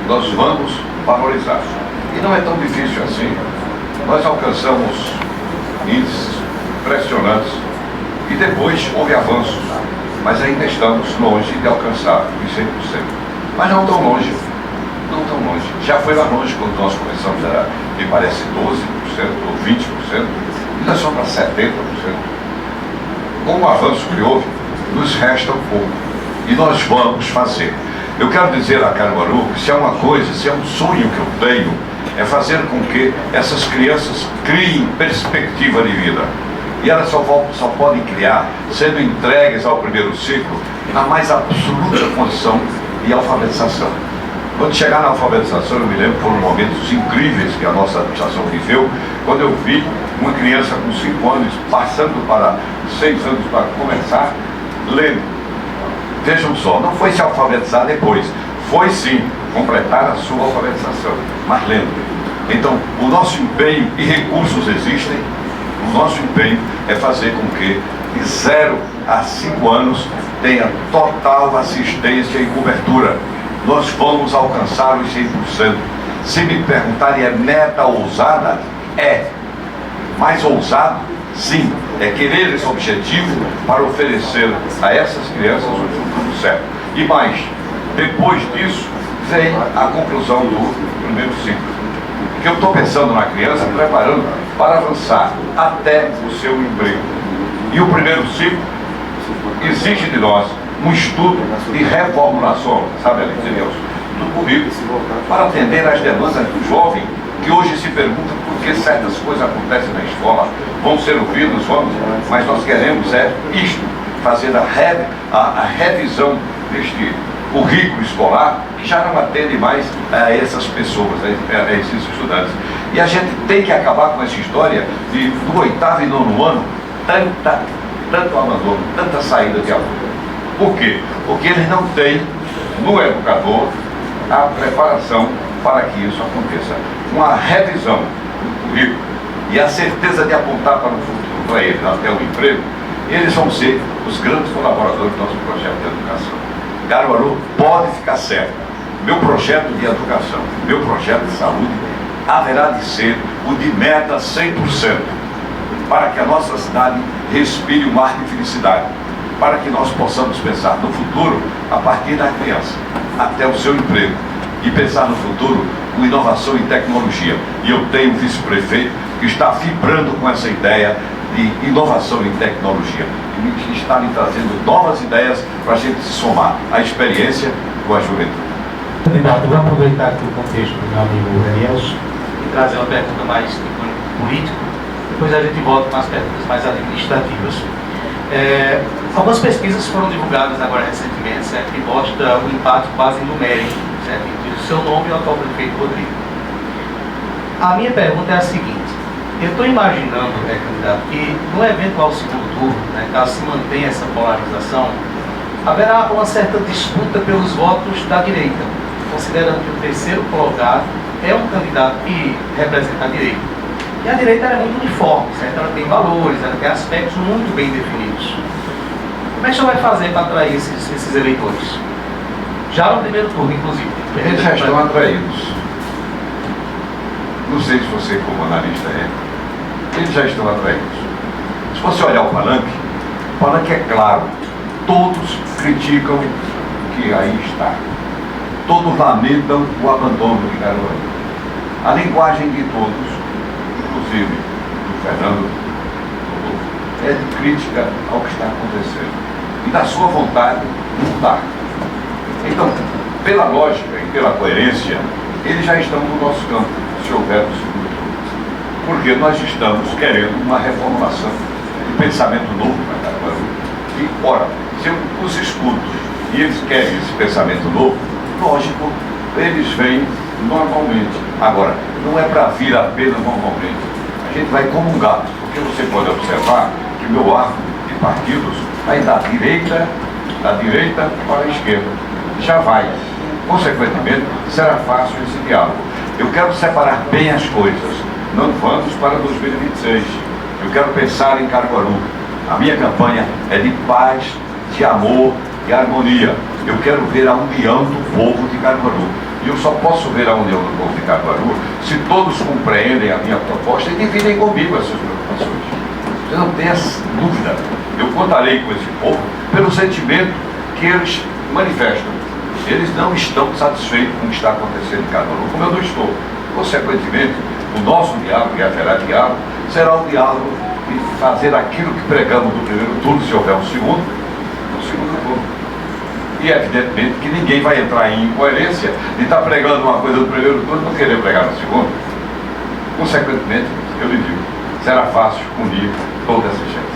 Nós vamos valorizar. E não é tão difícil assim. Nós alcançamos índices impressionantes e depois houve avanços, mas ainda estamos longe de alcançar os 100%. Mas não tão longe. Não tão longe. Já foi lá longe quando nós começamos, era, me parece, 12% ou 20%, e nós somos para 70%. Com o avanço que houve, nos resta um pouco. E nós vamos fazer. Eu quero dizer a Caruaru que se é uma coisa, se é um sonho que eu tenho, é fazer com que essas crianças criem perspectiva de vida. E elas só podem criar sendo entregues ao primeiro ciclo na mais absoluta condição de alfabetização. Quando chegar na alfabetização, eu me lembro que foram momentos incríveis que a nossa administração viveu, quando eu vi uma criança com 5 anos passando para 6 anos para começar lendo. Vejam só, não foi se alfabetizar depois, foi sim completar a sua alfabetização, mas lendo. Então, o nosso empenho e recursos existem, o nosso empenho é fazer com que de 0 a 5 anos tenha total assistência e cobertura. Nós vamos alcançar os 100%. Se me perguntarem, é meta ousada? É. Mais ousado? Sim. É querer esse objetivo para oferecer a essas crianças um futuro certo. E mais, depois disso, vem a conclusão do primeiro ciclo. Porque eu estou pensando na criança, preparando para avançar até o seu emprego. E o primeiro ciclo exige de nós um estudo de reformulação, sabe, Alex e Nelson, do currículo, para atender às demandas do jovem, que hoje se pergunta por que certas coisas acontecem na escola, vão ser ouvidos, vamos, mas nós queremos isto, fazer a revisão deste currículo escolar, que já não atende mais a essas pessoas, a esses estudantes. E a gente tem que acabar com essa história de, do 8º e 9º ano, tanto abandono, tanta saída de aluno. Por quê? Porque eles não têm no educador a preparação para que isso aconteça. Uma revisão do currículo e a certeza de apontar para o futuro, para eles, até o emprego, eles vão ser os grandes colaboradores do nosso projeto de educação. Caruaru pode ficar certo. Meu projeto de educação, meu projeto de saúde, haverá de ser o de meta 100%, para que a nossa cidade respire um ar de felicidade, para que nós possamos pensar no futuro a partir da criança, até o seu emprego, e pensar no futuro com inovação e tecnologia. E eu tenho um vice-prefeito que está vibrando com essa ideia de inovação e tecnologia, e que está me trazendo novas ideias para a gente se somar à experiência com a juventude. Candidato, vou aproveitar aqui o contexto do meu amigo Elielson e trazer uma pergunta mais de cunho político, depois a gente volta com as perguntas mais administrativas. Algumas pesquisas foram divulgadas agora recentemente, certo, que mostra o impacto quase numérico, certo, entre o seu nome e o atual prefeito Rodrigo. A minha pergunta é a seguinte: eu estou imaginando, candidato, que no eventual segundo turno, caso se mantenha essa polarização, haverá uma certa disputa pelos votos da direita, considerando que o terceiro colocado é um candidato que representa a direita. E a direita é muito uniforme, certo? Ela tem valores, ela tem aspectos muito bem definidos. Como é que você vai fazer para atrair esses eleitores? Já no primeiro turno, inclusive. Eles já estão atraídos. Não sei se você, como analista, eles já estão atraídos. Se você olhar o palanque é claro. Todos criticam o que aí está. Todos lamentam o abandono de Caruaru. A linguagem de todos, inclusive do Fernando, é de crítica ao que está acontecendo e da sua vontade de mudar. Então, pela lógica e pela coerência, eles já estão no nosso campo, se houver o segundo turno. Porque nós estamos querendo uma reformulação, um pensamento novo para Caruaru. E, ora, se eu os escuto e eles querem esse pensamento novo, lógico, eles vêm normalmente. Agora, não é para vir apenas normalmente. A gente vai como um gato, porque você pode observar que o meu arco de partidos vai da direita para a esquerda. Já vai. Consequentemente, será fácil esse diálogo. Eu quero separar bem as coisas. Não vamos para 2026. Eu quero pensar em Caruaru. A minha campanha é de paz, de amor e harmonia. Eu quero ver a união do povo de Caruaru. E eu só posso ver a união do povo de Caruaru se todos compreendem a minha proposta e dividem comigo essas preocupações. Você não tem essa dúvida. Eu contarei com esse povo pelo sentimento que eles manifestam. Eles não estão satisfeitos com o que está acontecendo em Caruaru, como eu não estou. Consequentemente, o nosso diálogo, e haverá diálogo, será um diálogo de fazer aquilo que pregamos no primeiro turno, se houver um segundo, no segundo turno. E evidentemente que ninguém vai entrar em incoerência de estar pregando uma coisa no primeiro turno e não querer pregar no segundo. Consequentemente, eu lhe digo, será fácil unir toda essa gente.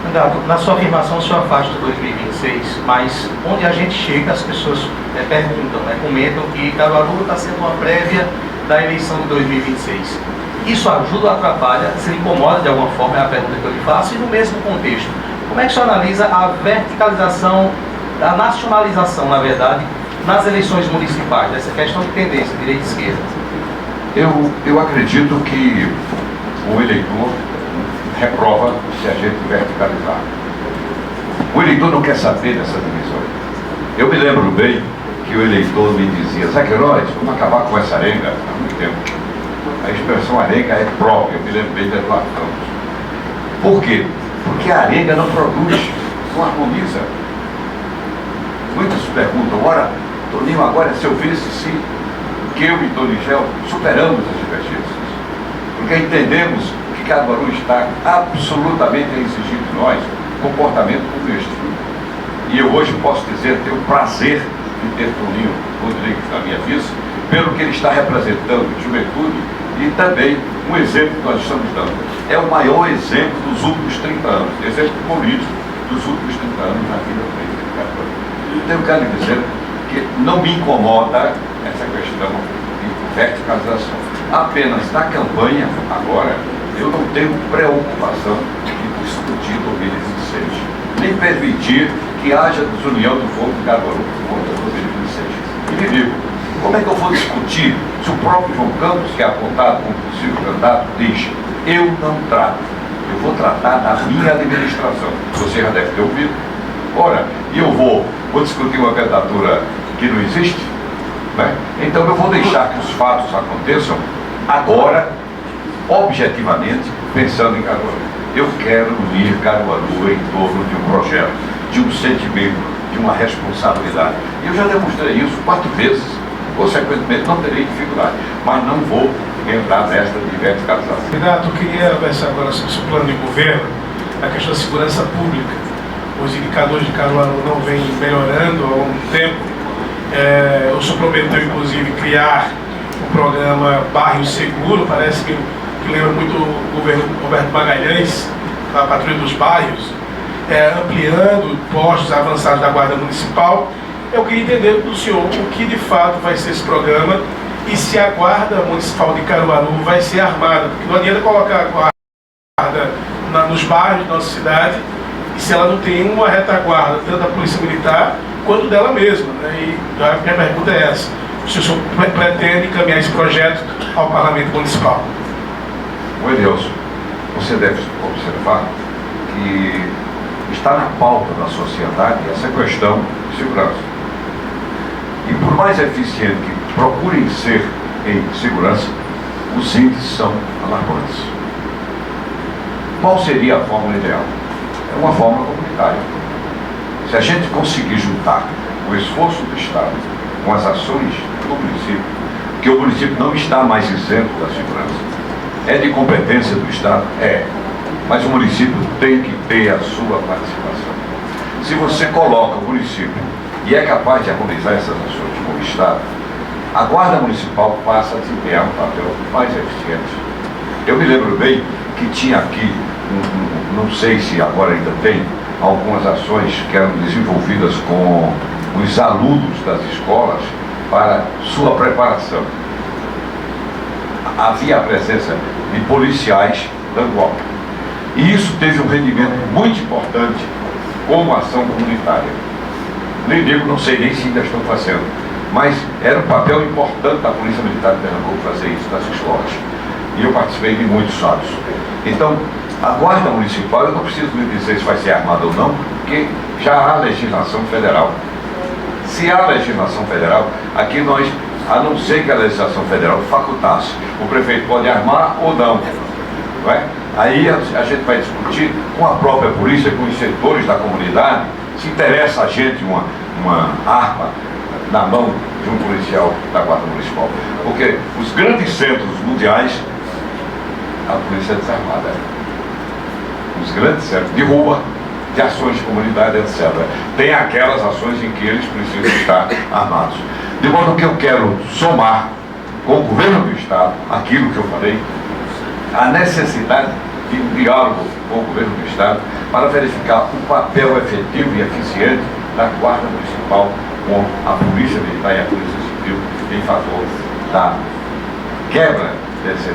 Candidato, na sua afirmação, o senhor afasta 2026, mas onde a gente chega, as pessoas perguntam, comentam que Caruaru está sendo uma prévia da eleição de 2026. Isso ajuda ou atrapalha? Se incomoda de alguma forma, é a pergunta que eu lhe faço, e no mesmo contexto, como é que o senhor analisa a verticalização, a nacionalização, na verdade, nas eleições municipais, dessa questão de tendência, direita e esquerda? Eu acredito que o eleitor reprova se a gente verticalizar. O eleitor não quer saber dessa divisão. Eu me lembro bem que o eleitor me dizia: Zé Queiroz, vamos acabar com essa arenga há muito tempo. A expressão arenga é própria, eu me lembro bem de Eduardo Campos. Por quê? Porque a arenga não produz, não harmoniza. Muitos se perguntam: ora, Toninho, agora é seu vice, sim, que eu e Tonigel superamos as divergências. Porque entendemos que Caruaru está absolutamente a exigir de nós comportamento como este. E eu hoje posso dizer, tenho o prazer de ter Toninho Rodrigues na minha vice, pelo que ele está representando de juventude e também um exemplo que nós estamos dando. É o maior exemplo dos últimos 30 anos, exemplo político dos últimos 30 anos na vida política de Caruaru. Então eu quero lhe dizer que não me incomoda essa questão de verticalização. Apenas na campanha, agora, eu não tenho preocupação de discutir 2026, nem permitir que haja desunião do povo de Caruaru contra 2026. E me digo, como é que eu vou discutir se o próprio João Campos, que é apontado como possível candidato, diz: eu não trato, eu vou tratar da minha administração. Você já deve ter ouvido. Ora, e eu vou discutir uma candidatura que não existe? Né? Então eu vou deixar que os fatos aconteçam agora, objetivamente, pensando em Caruaru. Eu quero unir Caruaru em torno de um projeto, de um sentimento, de uma responsabilidade. Eu já demonstrei isso 4 vezes, consequentemente não terei dificuldade, mas não vou entrar nesta de verticalização. Candidato, eu queria conversar agora sobre o seu plano de governo, a questão da segurança pública. Os indicadores de Caruaru não vêm melhorando há algum tempo. O senhor prometeu, inclusive, criar o programa Bairro Seguro, parece que lembra muito o governo Roberto Magalhães, a Patrulha dos Bairros, ampliando postos avançados da Guarda Municipal. Eu queria entender do senhor o que de fato vai ser esse programa e se a Guarda Municipal de Caruaru vai ser armada, porque não adianta colocar a guarda nos bairros da nossa cidade e se ela não tem uma retaguarda, tanto da Polícia Militar quanto dela mesma. E a minha pergunta é essa: se o senhor pretende encaminhar esse projeto ao Parlamento Municipal? O Edelson, você deve observar que está na pauta da sociedade essa questão de segurança. E por mais eficiente que procurem ser em segurança, os índices são alarmantes. Qual seria a fórmula ideal? É uma fórmula comunitária. Se a gente conseguir juntar o esforço do Estado com as ações do município, que o município não está mais isento da segurança, é de competência do Estado? É. Mas o município tem que ter a sua participação. Se você coloca o município e é capaz de harmonizar essas ações com o Estado, a Guarda Municipal passa a desempenhar um papel mais eficiente. Eu me lembro bem que tinha aqui, não sei se agora ainda tem, algumas ações que eram desenvolvidas com os alunos das escolas para sua preparação. Havia a presença de policiais dando aula. E isso teve um rendimento muito importante como ação comunitária. Nem digo, não sei nem se ainda estão fazendo, mas era um papel importante da Polícia Militar de Pernambuco fazer isso nas escolas. E eu participei de muitos atos. Então, a Guarda Municipal, eu não preciso me dizer se vai ser armada ou não, porque já há legislação federal. Se há legislação federal, aqui nós, a não ser que a legislação federal facultasse, o prefeito pode armar ou não. Não é? Aí a gente vai discutir com a própria polícia, com os setores da comunidade, se interessa a gente uma arma na mão de um policial da Guarda Municipal. Porque os grandes centros mundiais, a polícia é desarmada. Os grandes centros de rua, de ações de comunidade, etc. Tem aquelas ações em que eles precisam estar armados. De modo que eu quero somar com o governo do Estado, aquilo que eu falei, a necessidade de um diálogo com o governo do Estado para verificar o papel efetivo e eficiente da Guarda Municipal com a Polícia Militar e a Polícia Civil em favor da quebra desse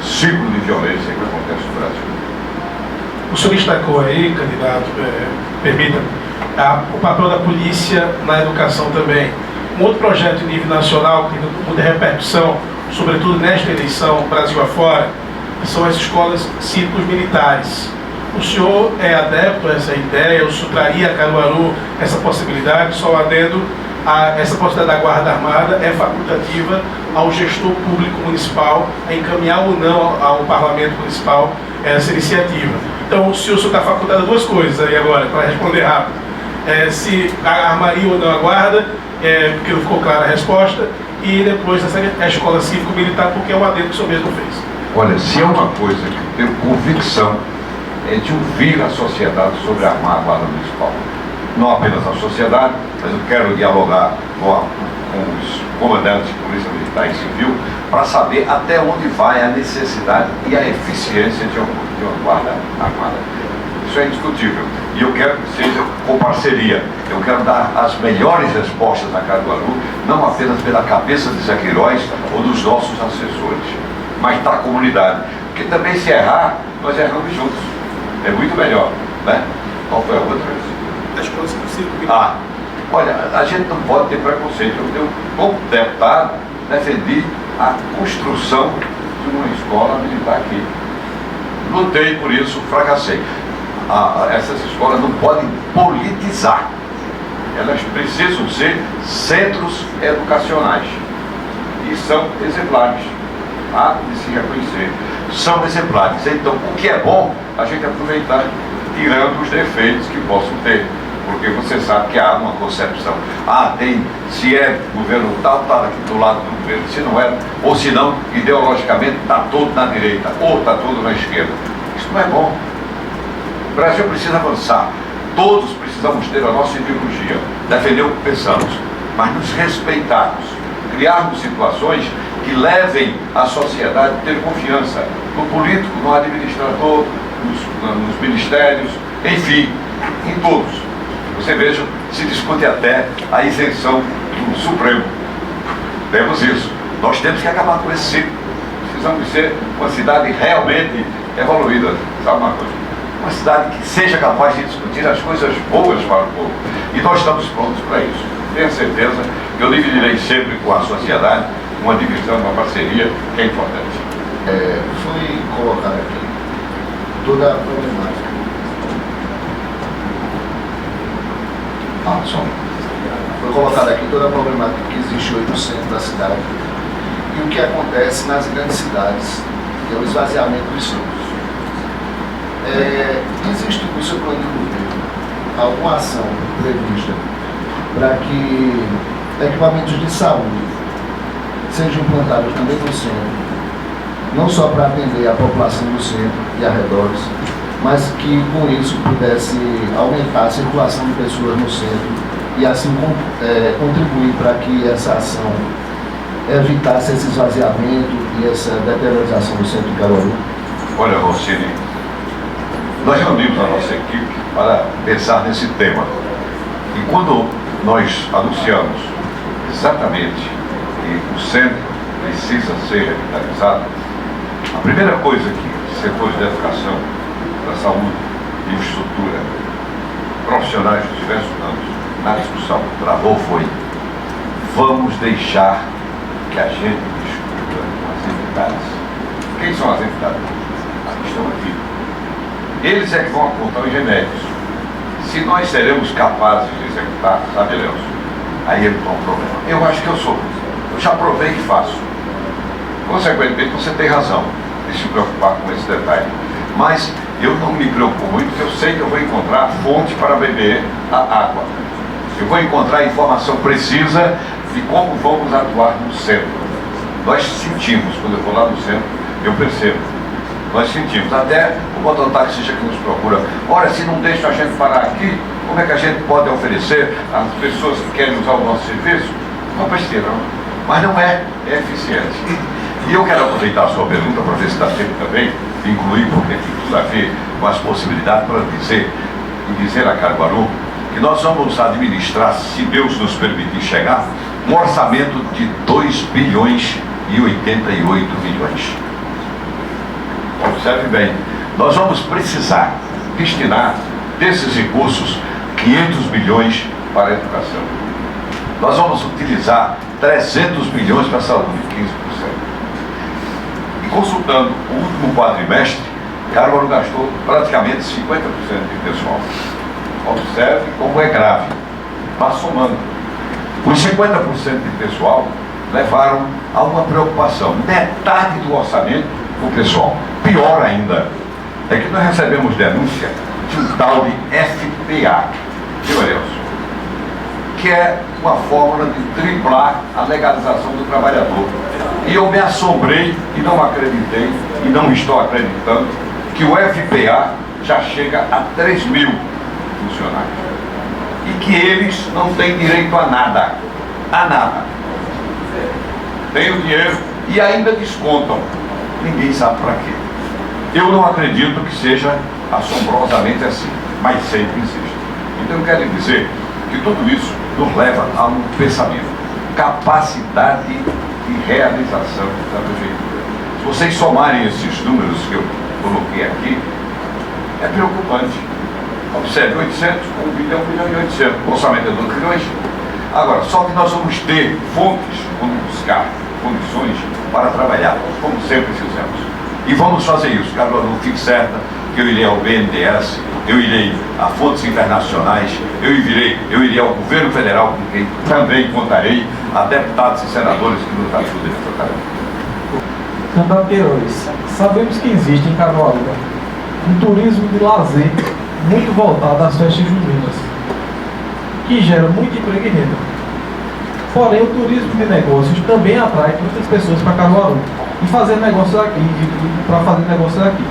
ciclo de violência que acontece no Brasil. O senhor destacou aí, candidato, permita, o papel da polícia na educação também. Um outro projeto em nível nacional que tem muita repercussão, sobretudo nesta eleição, Brasil afora, são as escolas cívicos militares. O senhor é adepto a essa ideia? O senhor traria a Caruaru essa possibilidade? Só adendo a essa possibilidade da Guarda Armada é facultativa ao gestor público municipal a encaminhar ou não ao Parlamento Municipal essa iniciativa. Então, o senhor está facultado a duas coisas aí agora, para responder rápido. Se armaria ou não a Guarda, porque não ficou clara a resposta, e depois a escola cívico-militar, porque é um adendo que o senhor mesmo fez. Olha, se é uma coisa que eu tenho convicção, é de ouvir a sociedade sobre armar a Guarda Municipal. Não apenas a sociedade, mas eu quero dialogar com os comandantes de Polícia Militar e Civil para saber até onde vai a necessidade e a eficiência de uma Guarda Armada. Isso é indiscutível. E eu quero que seja com parceria. Eu quero dar as melhores respostas na Caruaru, não apenas pela cabeça de Zé Queiroz ou dos nossos assessores, mas da comunidade. Porque também, se errar, nós erramos juntos. É muito melhor, né? Qual foi a outra? As coisas possíveis. Olha, a gente não pode ter preconceito. Eu, como deputado, defendi a construção de uma escola militar aqui. Lutei por isso, fracassei. Essas escolas não podem politizar. Elas precisam ser centros educacionais. E são exemplares. Há de se reconhecer. São exemplares. Então, o que é bom, a gente aproveitar, tirando os defeitos que possam ter. Porque você sabe que há uma concepção. Se é governo tal, está aqui do lado do governo. Se não é, ou se não, ideologicamente, está todo na direita, ou está todo na esquerda. Isso não é bom. O Brasil precisa avançar. Todos precisamos ter a nossa ideologia, defender o que pensamos, mas nos respeitarmos, criarmos situações que levem a sociedade a ter confiança no político, no administrador, nos ministérios, enfim, em todos. Você veja, se discute até a isenção do Supremo. Temos isso. Nós temos que acabar com esse ciclo. Precisamos ser uma cidade realmente evoluída. Sabe uma coisa? Uma cidade que seja capaz de discutir as coisas boas para o povo. E nós estamos prontos para isso. Tenha certeza que eu dividirei sempre com a sociedade uma divisão, uma parceria que é importante. Foi colocado aqui toda a problemática. Foi colocada aqui toda a problemática que existe hoje no centro da cidade e o que acontece nas grandes cidades, que é o esvaziamento dos centros. Existe no seu plano de governo alguma ação prevista para que equipamentos de saúde sejam implantados também no centro, não só para atender a população do centro e arredores, mas que com isso pudesse aumentar a circulação de pessoas no centro e assim contribuir para que essa ação evitasse esse esvaziamento e essa deteriorização do centro de Caruaru? Olha, Rossini, nós reunimos a nossa equipe para pensar nesse tema. E quando nós anunciamos exatamente que o centro precisa ser revitalizado, a primeira coisa que setores da educação, da saúde, de infraestrutura, profissionais de diversos anos, na discussão, travou foi: vamos deixar que a gente discuta as entidades. Quem são as entidades? As que estão aqui. Eles é que vão apontar os remédios. Se nós seremos capazes de executar, sabe, Leôncio? Aí ele tem um problema. Eu acho que eu sou. Eu já provei que faço. Consequentemente, você tem razão de se preocupar com esse detalhe. Mas eu não me preocupo muito, porque eu sei que eu vou encontrar fonte para beber a água. Eu vou encontrar a informação precisa de como vamos atuar no centro. Nós sentimos, quando eu vou lá no centro, eu percebo. Nós sentimos, até o mototaxista que nos procura: olha, se não deixa a gente parar aqui, como é que a gente pode oferecer às pessoas que querem usar o nosso serviço? Uma besteira, não? mas não é eficiente. E eu quero aproveitar a sua pergunta para ver se dá tempo também de incluir, porque tem tudo a ver com as possibilidades, para dizer a Caruaru que nós vamos administrar, se Deus nos permitir chegar, um orçamento de 2 bilhões e 88 milhões. Observe bem, nós vamos precisar destinar desses recursos 500 milhões para a educação. Nós vamos utilizar 300 milhões para a saúde, 15%. E consultando o último quadrimestre, Caruaru gastou praticamente 50% de pessoal. Observe como é grave. Vá somando. Os 50% de pessoal levaram a uma preocupação. Metade do orçamento o pessoal. Pior ainda, é que nós recebemos denúncia de um tal de FPA, viu, Elson? Que é uma fórmula de driblar a legalização do trabalhador. E eu me assombrei e não acreditei, e não estou acreditando, que o FPA já chega a 3 mil funcionários. E que eles não têm direito a nada. A nada. Tem o dinheiro e ainda descontam. Ninguém sabe para quê. Eu não acredito que seja assombrosamente assim, mas sempre existe. Então eu quero dizer que tudo isso nos leva a um pensamento, capacidade de realização da prefeitura. Se vocês somarem esses números que eu coloquei aqui, é preocupante. Observe, 800, 1 bilhão, 1 bilhão e 800, o orçamento é 2 bilhões. Agora, só que nós vamos ter fontes, vamos buscar condições para trabalhar, como sempre fizemos. E vamos fazer isso. Caruaru, fique certa que eu irei ao BNDES, eu irei a fontes internacionais, eu irei ao governo federal, com quem também contarei, a deputados e senadores que nos ajudem nessa tarefa. Candidato Queiroz, sabemos que existe em Caruaru um turismo de lazer muito voltado às festas juninas, que gera muito emprego e renda. Porém, o turismo de negócios também atrai muitas pessoas para Caruaru e fazer negócios aqui, para fazer negócios aqui.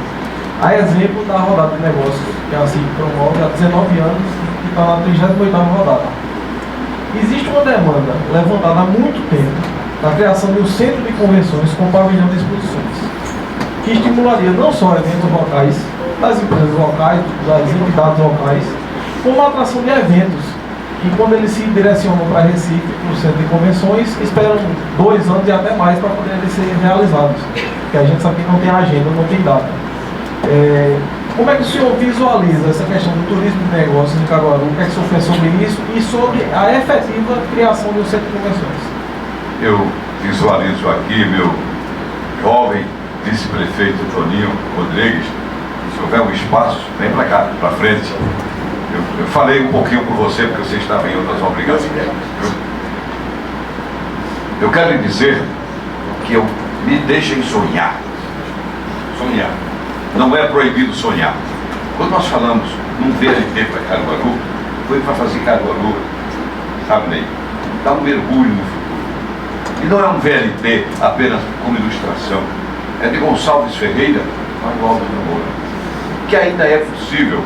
A exemplo da rodada de negócios, que a CIC promove há 19 anos e está na 38ª rodada. Existe uma demanda levantada há muito tempo da criação de um centro de convenções com pavilhão de exposições, que estimularia não só eventos locais, das empresas locais, das entidades locais, como a atração de eventos, que quando eles se direcionam para Recife, para o centro de convenções, esperam 2 anos e até mais para poderem ser realizados, porque a gente sabe que não tem agenda, não tem data. Como é que o senhor visualiza essa questão do turismo de negócios em Caruaru? O que é que o senhor pensa sobre isso e sobre a efetiva criação de um centro de convenções? Eu visualizo aqui meu jovem vice-prefeito Toninho Rodrigues. Se houver um espaço, vem para cá, para frente. Eu falei um pouquinho com você, porque você estava em outras obrigações. Eu quero lhe dizer que me deixem sonhar. Sonhar. Não é proibido sonhar. Quando nós falamos num VLT para Caruaru, foi para fazer Caruaru, sabe, Ney? Dar um mergulho no futuro. E não é um VLT apenas como ilustração. É de Gonçalves Ferreira, Mário Alves Moura, que ainda é possível,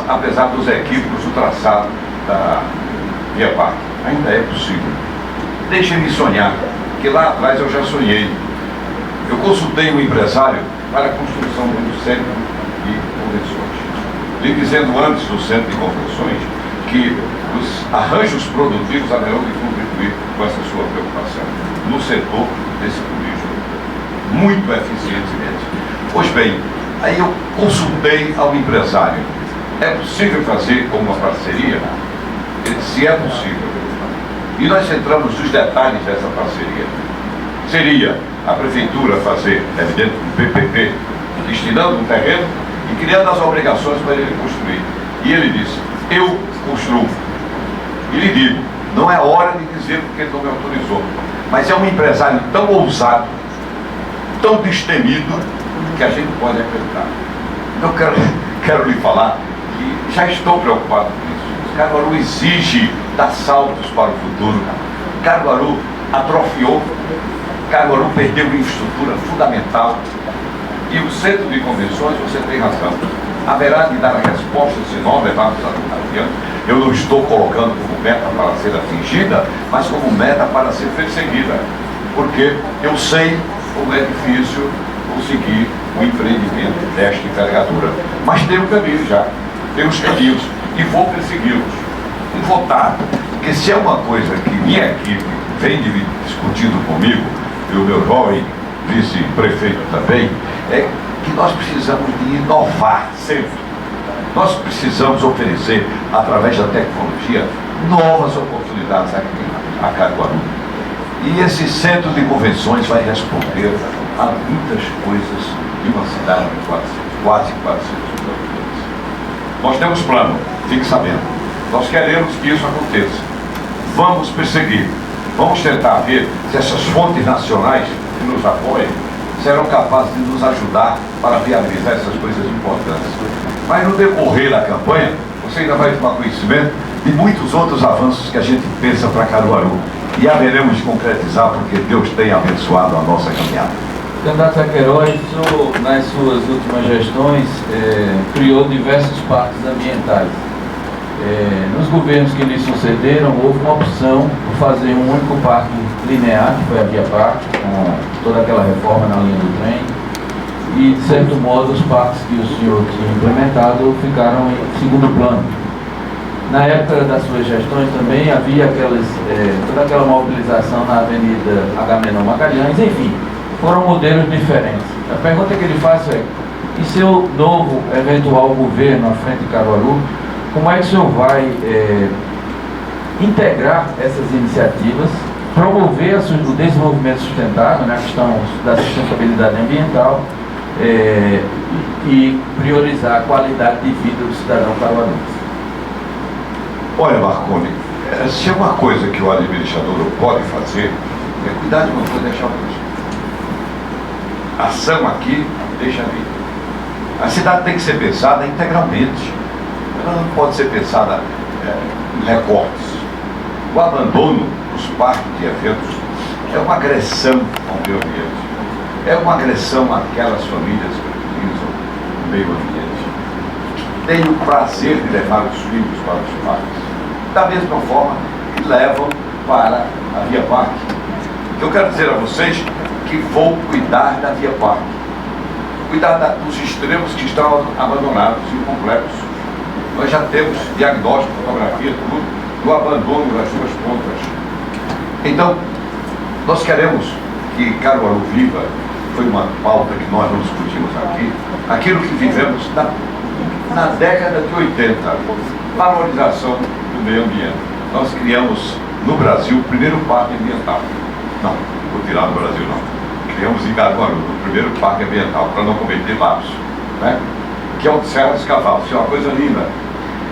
apesar dos equívocos do traçado da Via Parque. Ainda é possível. Deixem-me sonhar, que lá atrás eu já sonhei. Eu consultei um empresário para a construção do centro de convenções, lhe dizendo antes do centro de convenções que os arranjos produtivos haverão de contribuir com essa sua preocupação no setor desse turismo muito eficientemente. Pois bem, aí eu consultei ao empresário. É possível fazer como uma parceria? Ele disse, é possível. E nós entramos nos detalhes dessa parceria. Seria a prefeitura fazer, evidente, um PPP, destinando um terreno e criando as obrigações para ele construir. E ele disse, eu construo. E lhe digo, não é hora de dizer porque ele não me autorizou, mas é um empresário tão ousado, tão destemido, que a gente pode acreditar. Eu quero lhe falar que já estou preocupado com isso. Caruaru exige dar saltos para o futuro. Caruaru atrofiou. Caruaru perdeu infraestrutura fundamental. E o centro de convenções, você tem razão, haverá de dar a resposta se nós levarmos adiante. Eu não estou colocando como meta para ser atingida, mas como meta para ser perseguida, porque eu sei como é difícil conseguir o empreendimento desta envergadura. Mas tem um caminho já, tem os caminhos, e vou persegui-los, e votar, porque se é uma coisa que minha equipe vem discutindo comigo, e o meu jovem vice-prefeito também, é que nós precisamos de inovar sempre. Nós precisamos oferecer, através da tecnologia, novas oportunidades aqui a Caruaru. E esse centro de convenções vai responder a muitas coisas de uma cidade de quase 400 mil habitantes. Nós temos plano, fique sabendo. Nós queremos que isso aconteça. Vamos perseguir. Vamos tentar ver se essas fontes nacionais que nos apoiam serão capazes de nos ajudar para viabilizar essas coisas importantes. Mas no decorrer da campanha, você ainda vai tomar conhecimento de muitos outros avanços que a gente pensa para Caruaru. E haveremos de concretizar, porque Deus tem abençoado a nossa caminhada. O candidato Zé Queiroz, nas suas últimas gestões, criou diversos parques ambientais. Nos governos que lhe sucederam, houve uma opção por fazer um único parque linear, que foi a Via Parque, com toda aquela reforma na linha do trem. E, de certo modo, os parques que o senhor tinha implementado ficaram em segundo plano. Na época das suas gestões também havia toda aquela mobilização na Avenida Agamenon Magalhães, enfim, foram modelos diferentes. A pergunta que ele faz é, em seu novo eventual governo à frente de Caruaru, como é que o senhor vai integrar essas iniciativas, promover o desenvolvimento sustentável, na questão da sustentabilidade ambiental, e priorizar a qualidade de vida do cidadão caruaruense? Olha, Marconi, se é uma coisa que o administrador pode fazer, é cuidar de uma coisa e deixar outra. Ação aqui, deixa vir. A cidade tem que ser pensada integralmente. Ela não pode ser pensada em recortes. O abandono dos parques de eventos é uma agressão ao meio ambiente. É uma agressão àquelas famílias que utilizam o meio ambiente. Têm o prazer de levar os filhos para os parques. Da mesma forma que levam para a Via Parque. Eu quero dizer a vocês que vou cuidar da Via Parque. Cuidar dos extremos que estão abandonados e incompletos. Nós já temos diagnóstico, fotografia, tudo, do abandono das suas pontas. Então, nós queremos que Caruaru viva, foi uma pauta que nós não discutimos aqui, aquilo que vivemos na década de 80, valorização do meio ambiente. Nós criamos no Brasil o primeiro parque ambiental. Não, vou tirar do Brasil não. Criamos em Caruaru o primeiro parque ambiental, para não cometer lapsos, né? Que é o Serra dos Cavalos, isso é uma coisa linda.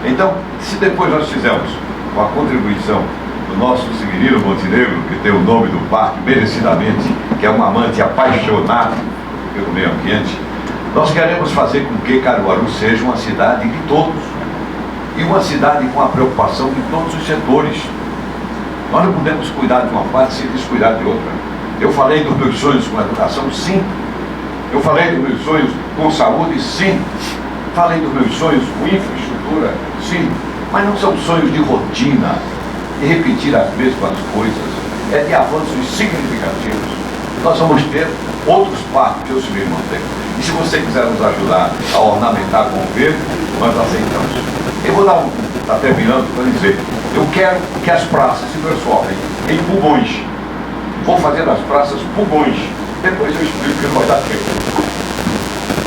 Então, se depois nós fizermos com a contribuição do nosso Severino Montenegro, que tem o nome do parque merecidamente, que é um amante apaixonado pelo meio ambiente, nós queremos fazer com que Caruaru seja uma cidade de todos, e uma cidade com a preocupação de todos os setores. Nós não podemos cuidar de uma parte sem descuidar de outra. Eu falei dos meus sonhos com a educação, sim. Eu falei dos meus sonhos com saúde, sim. Falei dos meus sonhos com infraestrutura, sim. Mas não são sonhos de rotina, de repetir as mesmas coisas. É de avanços significativos. Nós vamos ter outros parques que eu se manter. E se você quiser nos ajudar a ornamentar com o verde, nós aceitamos. Eu vou dar está terminando para dizer, eu quero que as praças se transformem em pulmões. Vou fazer das praças pulmões. Depois eu explico o que vai dar tempo.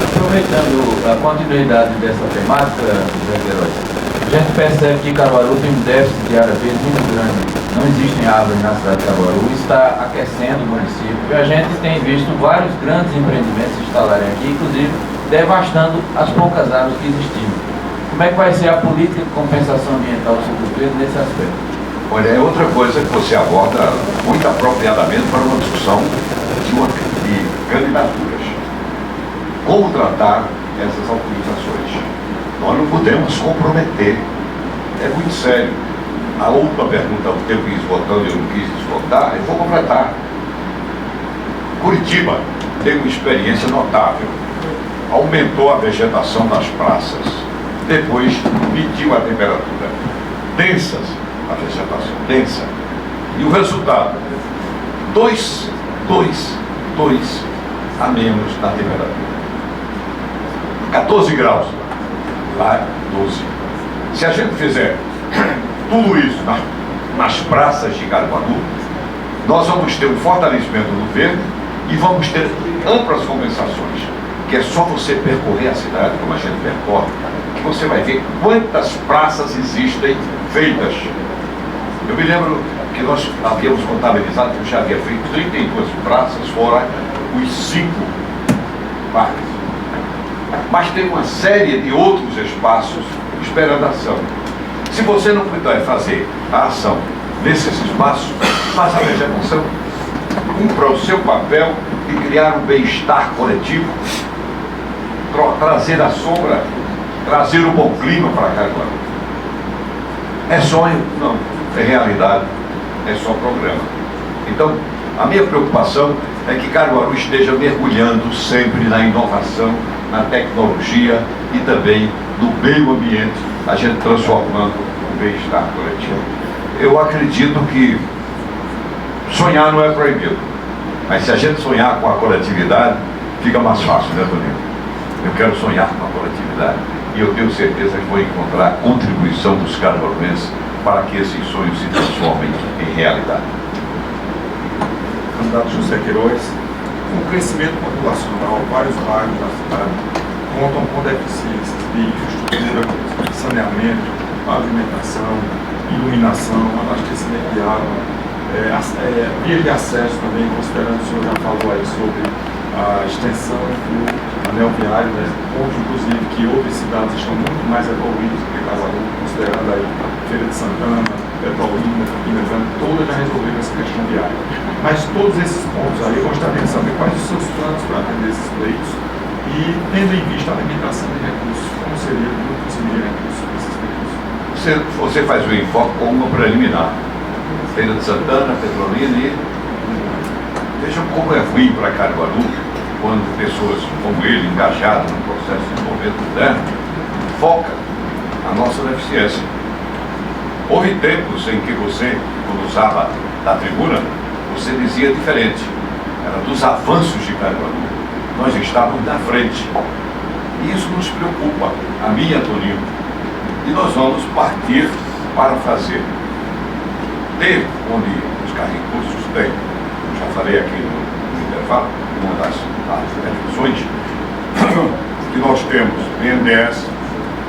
Aproveitando a continuidade dessa temática, Zé Queiroz, a gente percebe que Caruaru tem um déficit de área verde muito grande. Não existem árvores na cidade de Caruaru, isso está aquecendo o município. E a gente tem visto vários grandes empreendimentos se instalarem aqui, inclusive devastando as poucas árvores que existiam. Como é que vai ser a política de compensação ambiental do seu governo nesse aspecto? Olha, é outra coisa que você aborda muito apropriadamente para uma discussão de candidaturas. Como tratar essas autorizações? Nós não podemos comprometer. É muito sério. A última pergunta, o tempo esgotando e eu não quis esgotar, eu vou completar. Curitiba tem uma experiência notável aumentou a vegetação das praças, depois mediu a temperatura, densas, a vegetação densa, e o resultado, 2 a menos na temperatura. 14 graus, lá 12. Se a gente fizer tudo isso nas praças de Caruaru, nós vamos ter um fortalecimento do verde e vamos ter amplas compensações, que é só você percorrer a cidade, como a gente percorre, que você vai ver quantas praças existem feitas. Eu me lembro que nós havíamos contabilizado, que eu já havia feito 32 praças, fora os 5 parques. Mas tem uma série de outros espaços esperando ação. Se você não puder fazer a ação nesses espaços, faça a vegetação. Cumpra o seu papel de criar um bem-estar coletivo, trazer a sombra, trazer o bom clima para Caruaru. É sonho? Não. É realidade. É só programa. Então, a minha preocupação é que Caruaru esteja mergulhando sempre na inovação, na tecnologia e também no meio ambiente, a gente transformando o bem-estar coletivo. Eu acredito que sonhar não é proibido, mas se a gente sonhar com a coletividade, fica mais fácil, né, Toninho? Eu quero sonhar com a coletividade e eu tenho certeza que vou encontrar a contribuição dos caruaruenses para que esses sonhos se transformem em realidade. Candidato José Queiroz, com o crescimento populacional, vários bairros da cidade contam com deficiências de infraestrutura, saneamento, pavimentação, iluminação, abastecimento de água, via de acesso também, considerando o senhor já falou aí sobre a extensão do anel viário, né? Onde inclusive que outras cidades estão muito mais evoluídas do que Caruaru, considerando aí Feira de Santana, Petrolina, Campina Grande, todas já resolveram essa questão viária. Mas todos esses pontos aí, eu gostaria de saber quais os seus planos para atender esses pleitos e, tendo em vista a limitação de recursos, como seria, como conseguiria recursos para esses pleitos? Você faz o enfoque com uma preliminar. Feira de Santana, Petrolina e... Vejam como é ruim para Caruaru quando pessoas como ele, engajadas no processo de desenvolvimento moderno, focam a nossa deficiência. Houve tempos em que você, quando usava da tribuna, você dizia diferente. Era dos avanços de Caruaru. Nós estávamos na frente. E isso nos preocupa, a mim e a Toninho. E nós vamos partir para fazer. Ter onde os recursos têm. Eu já falei aqui no intervalo, uma das reflexões, que nós temos BNDES,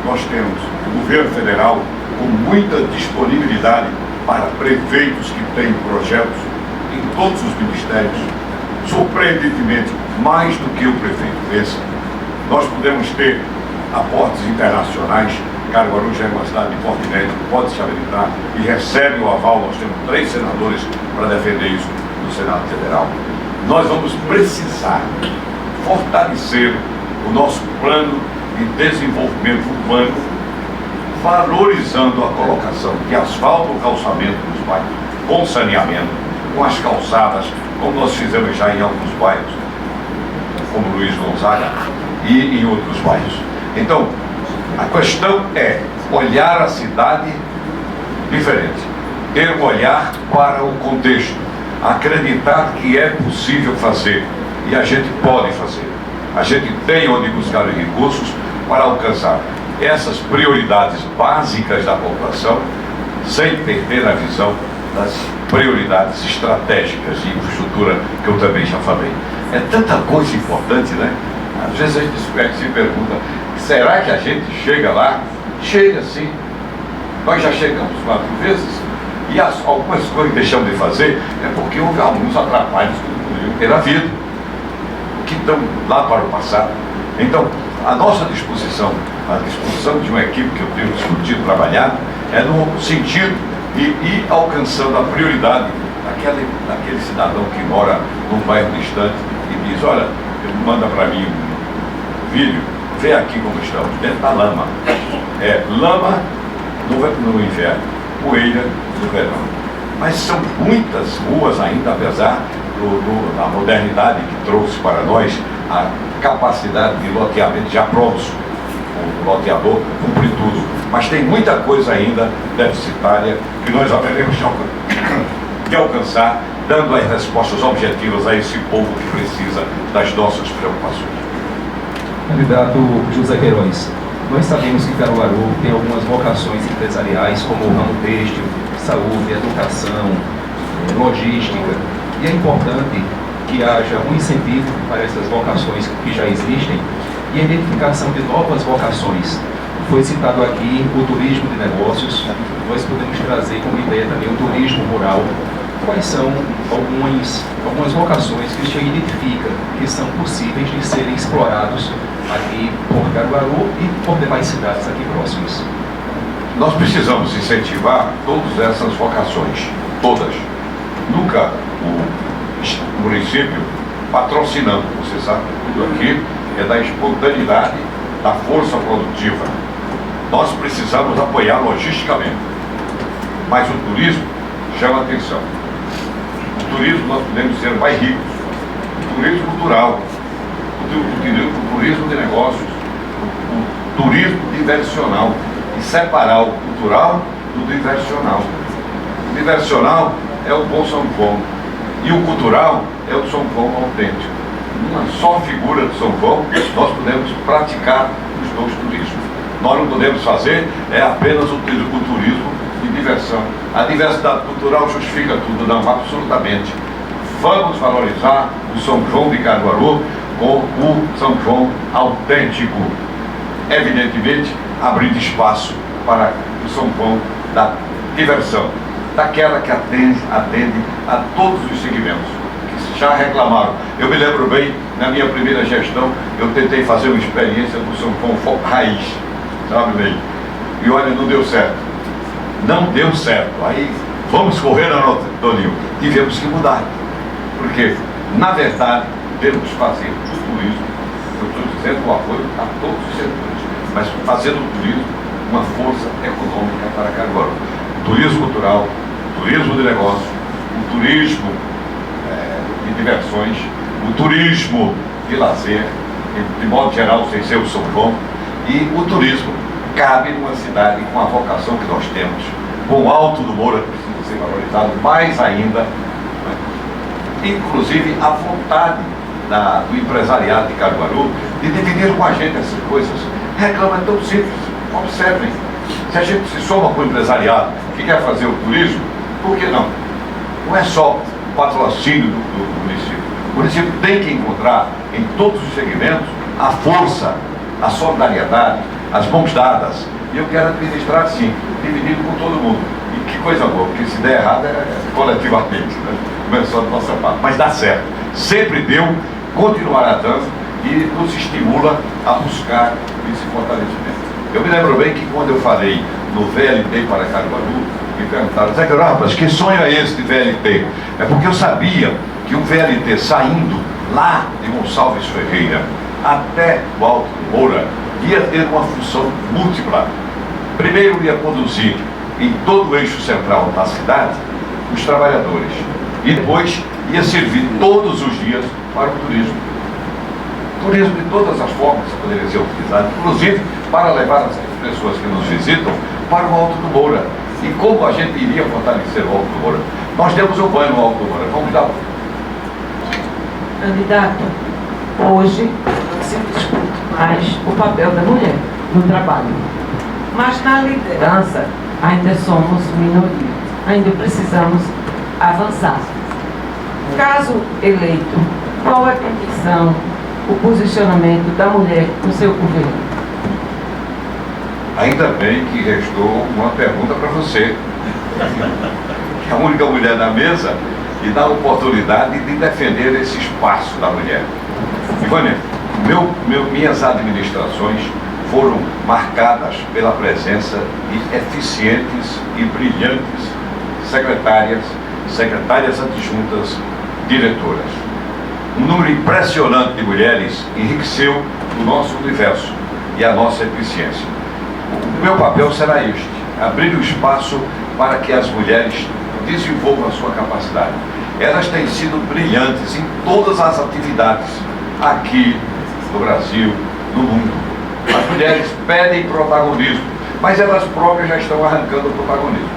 nós temos o governo federal com muita disponibilidade para prefeitos que têm projetos em todos os ministérios, surpreendentemente mais do que o prefeito pensa. Nós podemos ter aportes internacionais. Caruaru já é uma cidade de porte médio, pode se habilitar e recebe o aval. Nós temos 3 senadores para defender isso no Senado Federal. Nós vamos precisar fortalecer o nosso plano de desenvolvimento urbano, valorizando a colocação de asfalto, calçamento nos bairros, com saneamento, com as calçadas, como nós fizemos já em alguns bairros, como Luiz Gonzaga e em outros bairros. Então, a questão é olhar a cidade diferente, ter um olhar para o contexto, acreditar que é possível fazer e a gente pode fazer. A gente tem onde buscar os recursos para alcançar essas prioridades básicas da população, sem perder a visão das prioridades estratégicas de infraestrutura que eu também já falei. É tanta coisa importante, né? Às vezes a gente se pergunta, será que a gente chega lá? Chega sim. Nós já chegamos 4 vezes e algumas coisas que deixamos de fazer é porque houve alguns atrapalhos que não poderiam ter havido, que estão lá para o passado. Então, a nossa disposição, a disposição de uma equipe que eu tenho discutido, trabalhado, é no sentido de ir alcançando a prioridade daquele cidadão que mora num bairro distante e diz, olha, ele manda para mim um vídeo, vê aqui como estamos, dentro da lama. É lama no inverno, poeira no verão. Mas são muitas ruas ainda, apesar da modernidade que trouxe para nós a capacidade de loteamento, já prontos, o loteador cumpre tudo. Mas tem muita coisa ainda deficitária que nós haveremos de alcançar, dando as respostas objetivas a esse povo que precisa das nossas preocupações. Candidato José Queiroz, nós sabemos que Caruaru tem algumas vocações empresariais, como o ramo têxtil, saúde, educação, logística, e é importante que haja um incentivo para essas vocações que já existem e a identificação de novas vocações. Foi citado aqui o turismo de negócios, nós podemos trazer como ideia também o turismo rural. Quais são algumas vocações que o senhor identifica que são possíveis de serem explorados aqui por Caruaru e por demais cidades aqui próximas? Nós precisamos incentivar todas essas vocações, todas. Nunca o município patrocinando, você sabe, tudo aqui é da espontaneidade, da força produtiva. Nós precisamos apoiar logisticamente, mas o turismo chama atenção. O turismo nós podemos ser mais ricos, o turismo cultural, o turismo de negócios, o turismo diversional, e separar o cultural do diversional. O diversional é o bom São João e o cultural é o São João autêntico. Uma só figura de São João nós podemos praticar os dois turismos. Nós não podemos fazer apenas o turismo de diversão. A diversidade cultural justifica tudo, não, absolutamente. Vamos valorizar o São João de Caruaru com o São João autêntico. Evidentemente, abrindo espaço para o São João da diversão, daquela que atende a todos os segmentos que já reclamaram. Eu me lembro bem, na minha primeira gestão, eu tentei fazer uma experiência do São João raiz, sabe bem? E olha, não deu certo. Não deu certo. Aí, vamos correr na nota, Doninho. Tivemos que mudar. Porque, na verdade, temos que fazer o turismo, eu estou dizendo o apoio a todos os setores, mas fazer do turismo uma força econômica para Caruaru. O turismo cultural, o turismo de negócio, o turismo de diversões, o turismo de lazer, de modo geral, sem ser o São João, e o turismo cabe numa cidade com a vocação que nós temos, com o Alto do Moura, que precisa ser valorizado mais ainda, né? Inclusive a vontade do empresariado de Caruaru de dividir com a gente essas coisas. Reclama é tão simples, observem. Se a gente se soma com o empresariado que quer fazer o turismo, por que não? Não é só o patrocínio do município. O município tem que encontrar em todos os segmentos a força, a solidariedade, as mãos dadas. E eu quero administrar assim, dividido com todo mundo. E que coisa boa, porque se der errado é coletivamente, né? Começou da nossa parte. Mas dá certo. Sempre deu, continuará dando e nos estimula a buscar esse fortalecimento. Eu me lembro bem que quando eu falei no VLT para Caruaru, me perguntaram, Zé Queiroz, rapaz, que sonho é esse de VLT? É porque eu sabia que um VLT saindo lá de Gonçalves Ferreira até o Alto do Moura ia ter uma função múltipla. Primeiro ia conduzir em todo o eixo central da cidade os trabalhadores e depois ia servir todos os dias para o turismo. Turismo de todas as formas poderia ser utilizado, inclusive para levar as pessoas que nos visitam para o Alto do Moura. E como a gente iria fortalecer o Alto do Moura? Nós demos um banho no Alto do Moura. Vamos dar. Candidato, hoje não se discute mais o papel da mulher no trabalho. Mas na liderança ainda somos minoria. Ainda precisamos avançar. Caso eleito, qual é a condição, o posicionamento da mulher no seu governo? Ainda bem que restou uma pergunta para você, que é a única mulher na mesa e dá a oportunidade de defender esse espaço da mulher. Ivânia, minhas administrações foram marcadas pela presença de eficientes e brilhantes secretárias adjuntas, diretoras. Um número impressionante de mulheres enriqueceu o nosso universo e a nossa eficiência. O meu papel será este, abrir o espaço para que as mulheres desenvolvam a sua capacidade. Elas têm sido brilhantes em todas as atividades, aqui, no Brasil, no mundo. As mulheres pedem protagonismo, mas elas próprias já estão arrancando o protagonismo.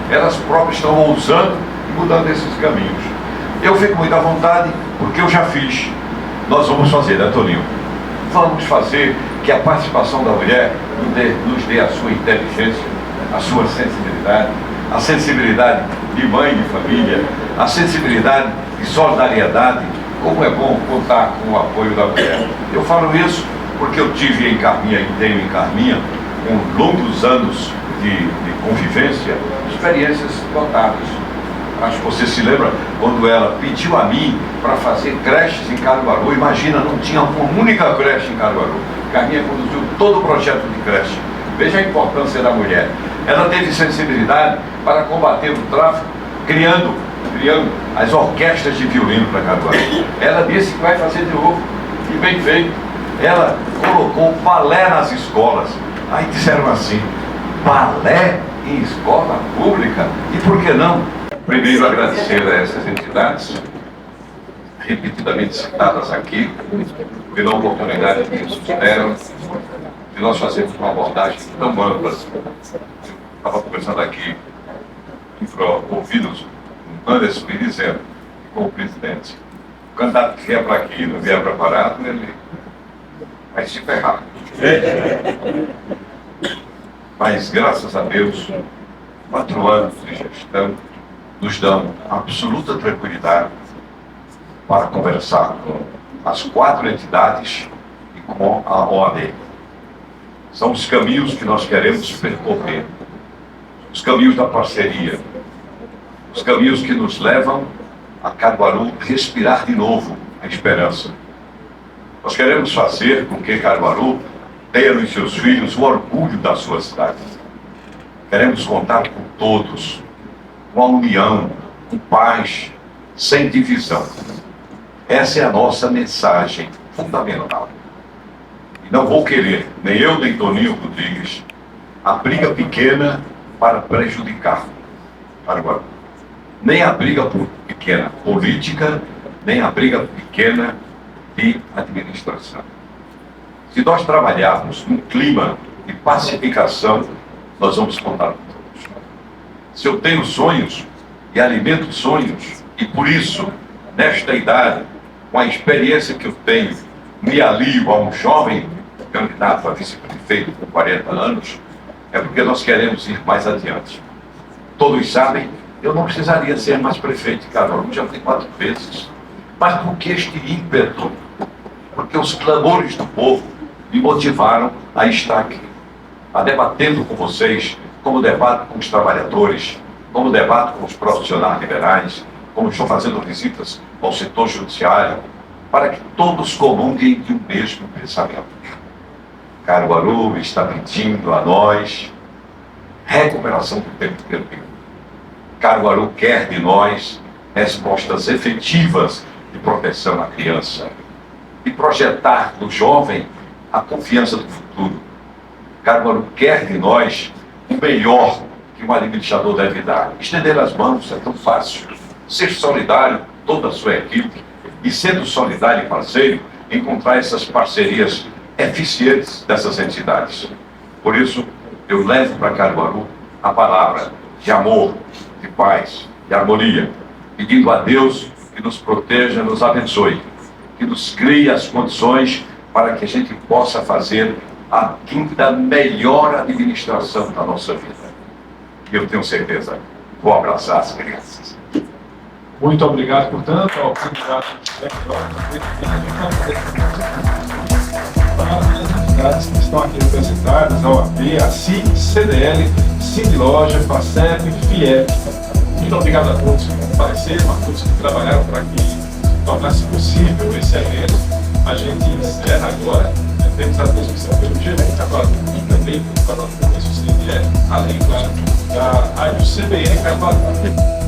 Elas próprias estão ousando e mudando esses caminhos. Eu fico muito à vontade, porque eu já fiz. Nós vamos fazer, né, Toninho? Vamos fazer que a participação da mulher nos dê a sua inteligência, a sua sensibilidade, a sensibilidade de mãe de família, a sensibilidade de solidariedade. Como é bom contar com o apoio da mulher. Eu falo isso porque eu tive em Carminha e tenho em Carminha, com longos anos de convivência, experiências notáveis. Acho que você se lembra quando ela pediu a mim para fazer creches em Caruaru. Imagina, não tinha uma única creche em Caruaru. Carminha conduziu todo o projeto de creche. Veja a importância da mulher. Ela teve sensibilidade para combater o tráfico, criando as orquestras de violino para Caruaru. Ela disse que vai fazer de novo, e bem feito. Ela colocou balé nas escolas. Aí disseram assim, balé em escola pública? E por que não? Primeiro, agradecer a essas entidades, repetidamente citadas aqui, pela oportunidade que nos deram de nós fazermos uma abordagem tão ampla. Estava conversando aqui, ouvidos o Anderson me dizendo, com o presidente, o candidato que vier para aqui não vier preparado, ele vai se ferrar. Mas, graças a Deus, 4 anos de gestão nos dão absoluta tranquilidade para conversar com as 4 entidades e com a OAB. São os caminhos que nós queremos percorrer, os caminhos da parceria, os caminhos que nos levam a Caruaru respirar de novo a esperança. Nós queremos fazer com que Caruaru tenha nos seus filhos o orgulho da sua cidade. Queremos contar com todos, com a união, com paz, sem divisão. Essa é a nossa mensagem fundamental. E não vou querer, nem eu nem Toninho Rodrigues, a briga pequena para prejudicar Caruaru. Nem a briga pequena política, nem a briga pequena de administração. Se nós trabalharmos num clima de pacificação, nós vamos contar com todos. Se eu tenho sonhos e alimento sonhos, e por isso, nesta idade, com a experiência que eu tenho, me alio a um jovem candidato a vice-prefeito com 40 anos, é porque nós queremos ir mais adiante. Todos sabem, eu não precisaria ser mais prefeito de Caruaru, já fui 4 vezes. Mas por que este ímpeto? Porque os clamores do povo me motivaram a estar aqui, a debatendo com vocês, como debato com os trabalhadores, como debato com os profissionais liberais, como estou fazendo visitas ao setor judiciário, para que todos comunguem de um mesmo pensamento. Caruaru está pedindo a nós recuperação do tempo perdido. Caruaru quer de nós respostas efetivas de proteção à criança e projetar no jovem a confiança do futuro. Caruaru quer de nós o melhor que um administrador deve dar. Estender as mãos é tão fácil. Ser solidário, toda a sua equipe, e sendo solidário e parceiro, encontrar essas parcerias eficientes dessas entidades. Por isso, eu levo para Caruaru a palavra de amor, de paz, de harmonia, pedindo a Deus que nos proteja, nos abençoe, que nos crie as condições para que a gente possa fazer a quinta melhor administração da nossa vida. E eu tenho certeza, vou abraçar as crianças. Muito obrigado, portanto, ao candidato para as entidades que estão aqui representadas, a OAB, a CIC, CDL, Sindiloja, FACEP, FIEP. Muito obrigado a todos que compareceram, a todos que trabalharam para que tornasse possível esse evento. A gente encerra agora, temos a transmissão pelo gerente agora e também pelo canal do CDL, além, claro, da Rádio CBN Caruaru.